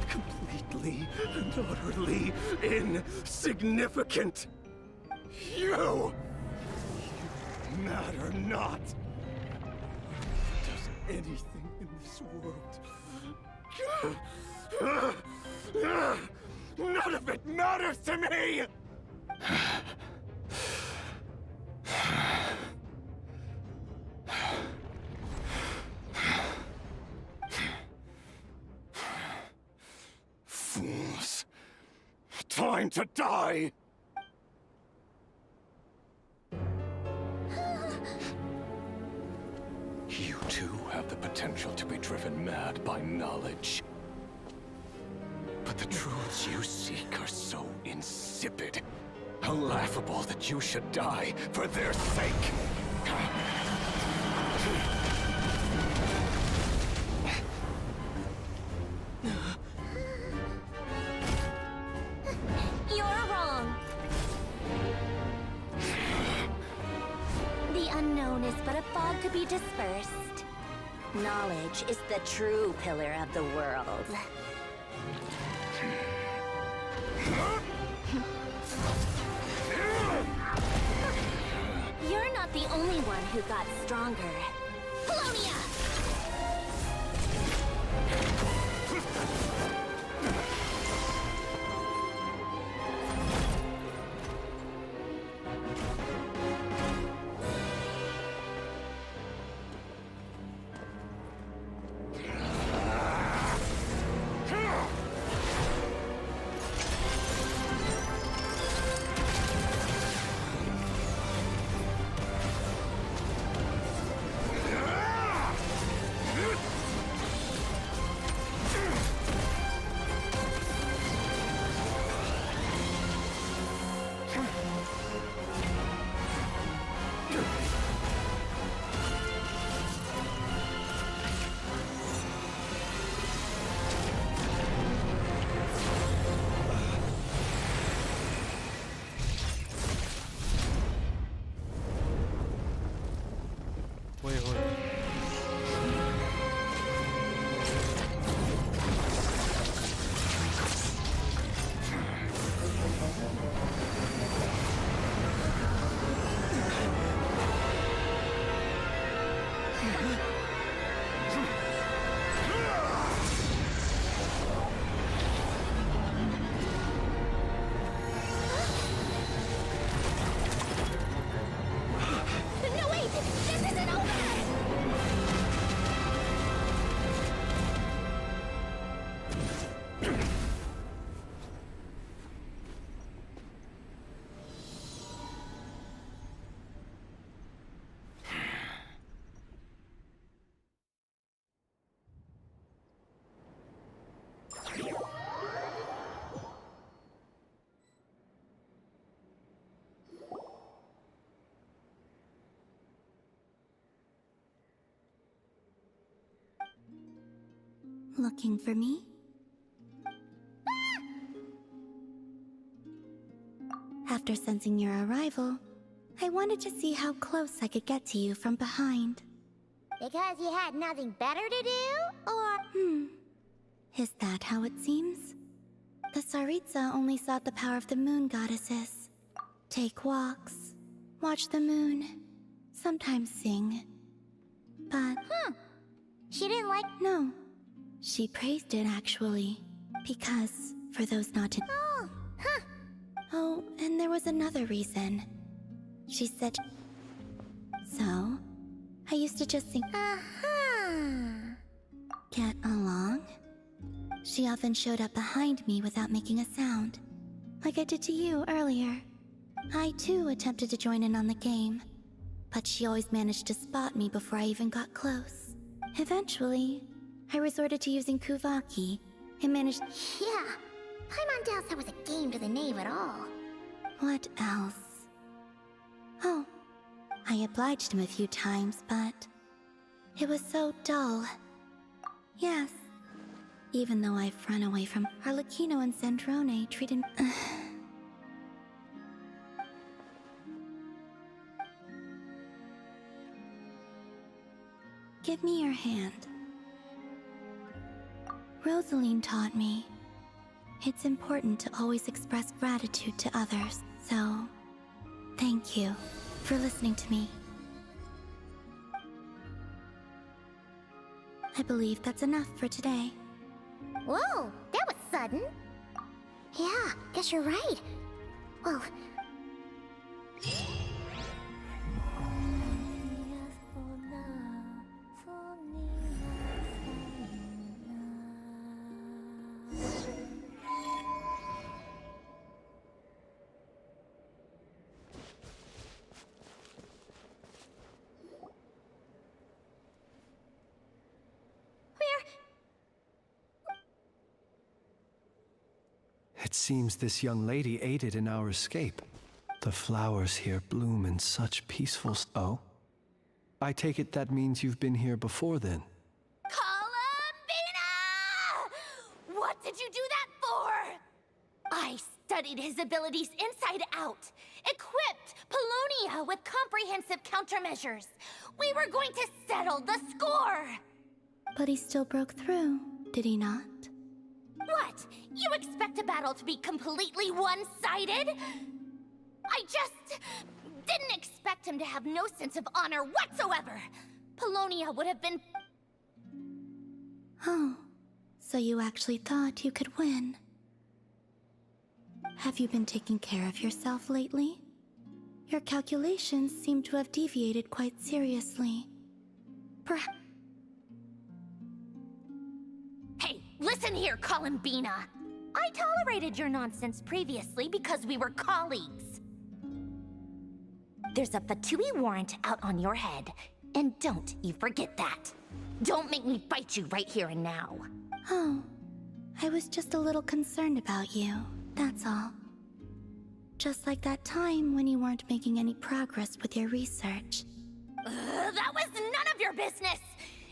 Completely and utterly insignificant. You matter not. Does anything in this world. None of it matters to me! Fools. Time to die! You too have the potential to be driven mad by knowledge. But the truths you seek are so insipid, how laughable that you should die for their sake. You're wrong. The unknown is but a fog to be dispersed. Knowledge is the true pillar of the world. You're not the only one who got stronger. Polonia! Looking for me? After sensing your arrival, I wanted to see how close I could get to you from behind. Because you had nothing better to do? Or... Is that how it seems? The Tsaritsa only sought the power of the moon goddesses. Take walks, watch the moon, sometimes sing. But... She didn't like... No. She praised it, actually. Because, for those not to... Oh, and there was another reason. She said... So, I used to just sing... Get along? She often showed up behind me without making a sound. Like I did to you earlier. I too attempted to join in on the game. But she always managed to spot me before I even got close. Eventually, I resorted to using Kuvaki and managed. Yeah, Paimon doubts that was a game to the knave at all. What else? Oh, I obliged him a few times, but it was so dull. Yes, even though I've run away from Arlecchino and Sandrone treated. Give me your hand. Rosaline taught me it's important to always express gratitude to others, so thank you for listening to me. I believe that's enough for today. Whoa, that was sudden. Yeah, guess you're right. Well... It seems this young lady aided in our escape. The flowers here bloom in such peaceful... Oh? I take it that means you've been here before then. Columbina! What did you do that for? I studied his abilities inside out, equipped Paulownia with comprehensive countermeasures. We were going to settle the score! But he still broke through, did he not? What? You expect a battle to be completely one-sided? I just didn't expect him to have no sense of honor whatsoever. Paulownia would have been... Oh, so you actually thought you could win. Have you been taking care of yourself lately? Your calculations seem to have deviated quite seriously. Perhaps... Hey, listen here, Columbina. I tolerated your nonsense previously because we were colleagues. There's a Fatui warrant out on your head, and don't you forget that. Don't make me fight you right here and now. Oh, I was just a little concerned about you, that's all. Just like that time when you weren't making any progress with your research. That was none of your business!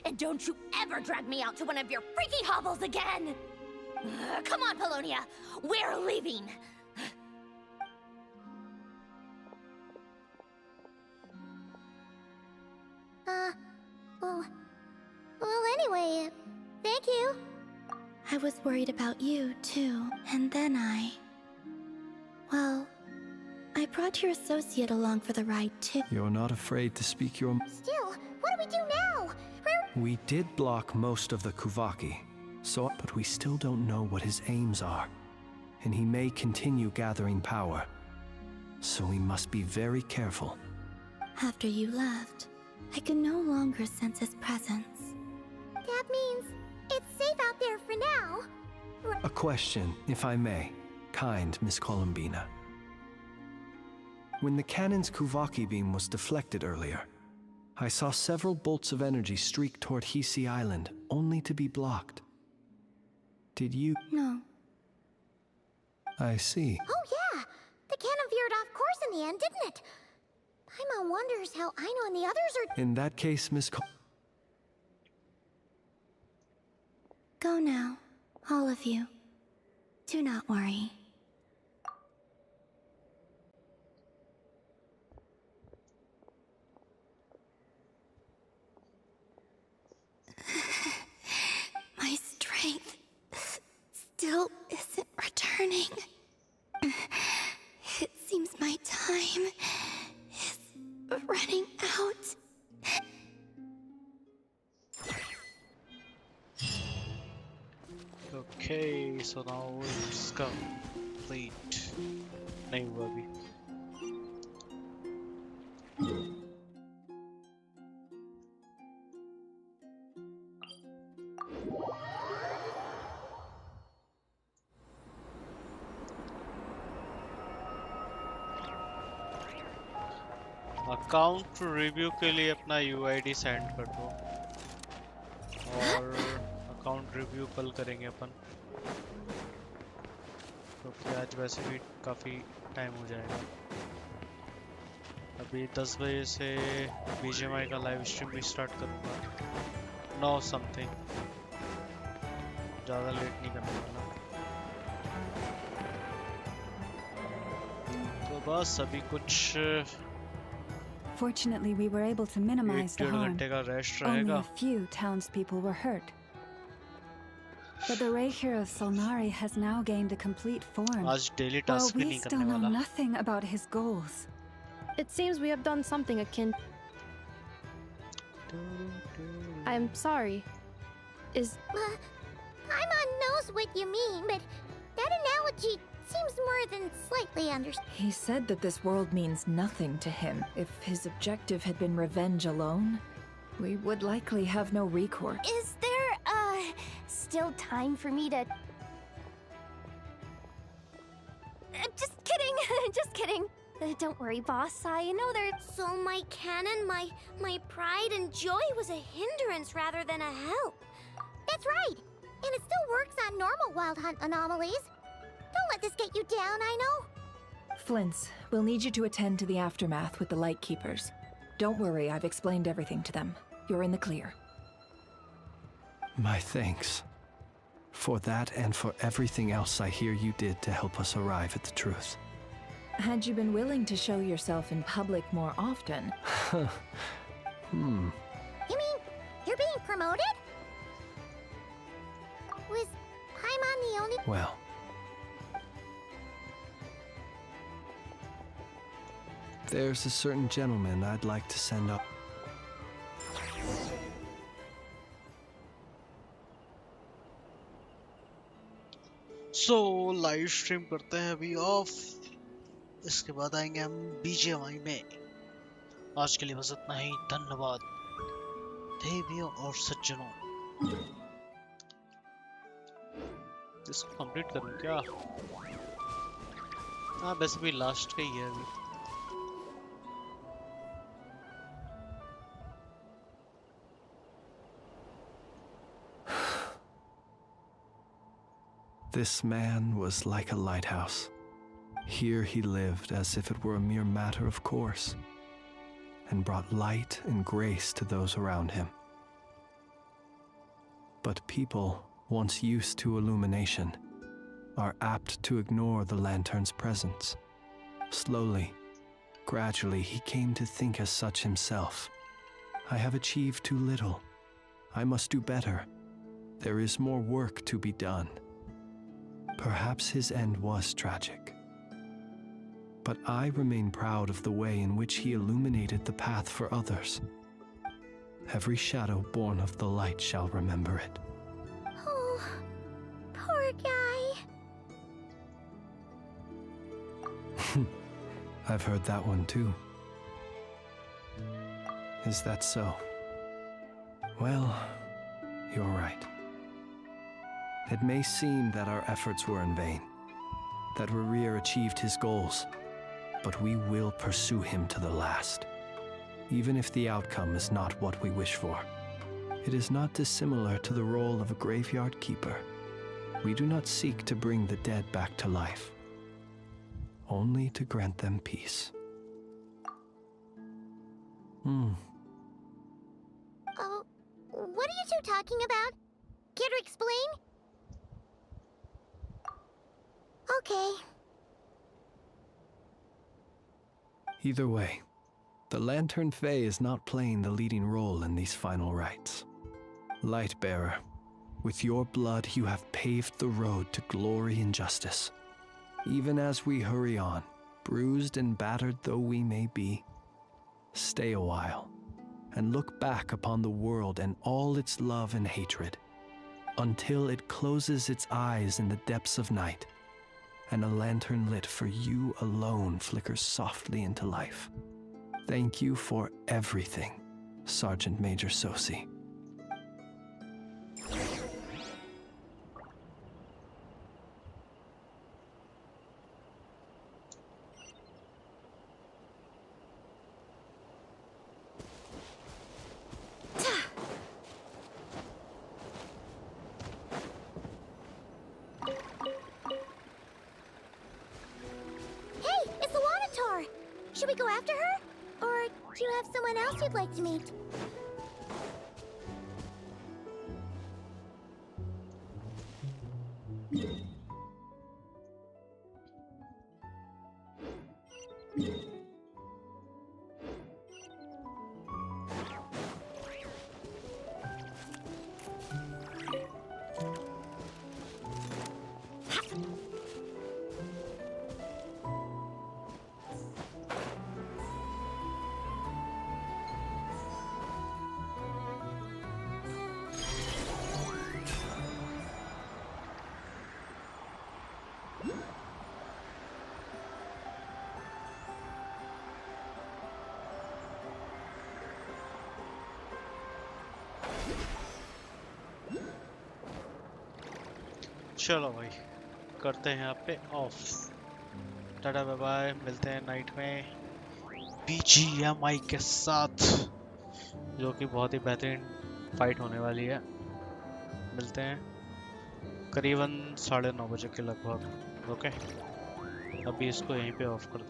And don't you ever drag me out to one of your freaky hovels again! Come on, Paulownia! We're leaving! Well, anyway, thank you. I was worried about you, too, and then Well, I brought your associate along for the ride, too. You're not afraid to speak your... Still, what do we do now? We did block most of the Kuvaki, but we still don't know what his aims are. And he may continue gathering power. So we must be very careful. After you left, I can no longer sense his presence. That means it's safe out there for now. A question, if I may, kind Miss Columbina. When the cannon's Kuvaki beam was deflected earlier, I saw several bolts of energy streak toward Hisi Island, only to be blocked. Did you? No. I see. Oh yeah! The cannon veered off course in the end, didn't it? Paimon wonders how Aino and the others are... In that case, Miss Go now, all of you. Do not worry. My strength still isn't returning. It seems my time is running out. Okay, so now it's complete. नहीं हुआ अभी. Account review के लिए अपना UID send कर दो और account review कल करेंगे अपन, क्योंकि आज वैसे भी काफ़ी टाइम हो जाएगा। अभी 10 बजे से VijjuBaBaYT का लाइव स्ट्रीम भी स्टार्ट करूँगा, 9 समथिंग, ज़्यादा लेट नहीं करने वाला। तो बस अभी कुछ Fortunately, we were able to minimize the 1-1.5 harm. घंटे का रेस्ट Only रहेगा। a few townspeople were hurt. But the Raker of Solnari has now gained a complete form. आज डेली While टास्क भी we नहीं still करने know वाला। nothing about his goals. It seems we have done something akin. I am sorry. Is Paimon knows what you mean, but that analogy seems more than slightly understood. He said that this world means nothing to him. If his objective had been revenge alone, we would likely have no recourse. Is there, still time for me to... just kidding, just kidding. Don't worry, boss. I know there's... So my canon, my pride and joy was a hindrance rather than a help. That's right. And it still works on normal Wild Hunt anomalies. Don't let this get you down, I know. Flints, we'll need you to attend to the aftermath with the Lightkeepers. Don't worry, I've explained everything to them. You're in the clear. My thanks. For that and for everything else I hear you did to help us arrive at the truth. Had you been willing to show yourself in public more often... You mean you're being promoted? Was Paimon the only... Well... There's a certain gentleman I'd like to send up. So live stream करते हैं अभी of, इसके बाद आएंगे हम VijjuBaBaYT में। आज के लिए बस इतना ही, धन्यवाद देवियों और सज्जनों। इसको कंप्लीट करूं क्या? हाँ वैसे भी लास्ट का ही है अभी। This man was like a lighthouse. Here he lived as if it were a mere matter of course, and brought light and grace to those around him. But people, once used to illumination, are apt to ignore the lantern's presence. Slowly, gradually, he came to think as such himself. I have achieved too little. I must do better. There is more work to be done. Perhaps his end was tragic. But I remain proud of the way in which he illuminated the path for others. Every shadow born of the light shall remember it. Oh, poor guy. I've heard that one too. Is that so? Well, you're right. It may seem that our efforts were in vain, that Rerir achieved his goals, but we will pursue him to the last, even if the outcome is not what we wish for. It is not dissimilar to the role of a graveyard keeper. We do not seek to bring the dead back to life, only to grant them peace. Oh, what are you two talking about? Care to explain? Okay. Either way, the Lantern Fae is not playing the leading role in these final rites. Lightbearer, with your blood you have paved the road to glory and justice. Even as we hurry on, bruised and battered though we may be, stay a while and look back upon the world and all its love and hatred, until it closes its eyes in the depths of night, and a lantern lit for you alone flickers softly into life. Thank you for everything, Sergeant Major Sosi. Should we go after her? Or do you have someone else you'd like to meet? चलो भाई करते हैं यहाँ पे of. Tata bye bye, मिलते हैं night में BGMI के साथ, जो कि बहुत ही बेहतरीन फाइट होने वाली है। मिलते हैं करीबन 9:30 बजे के लगभग। ओके, अभी इसको यहीं पे ऑफ कर दे।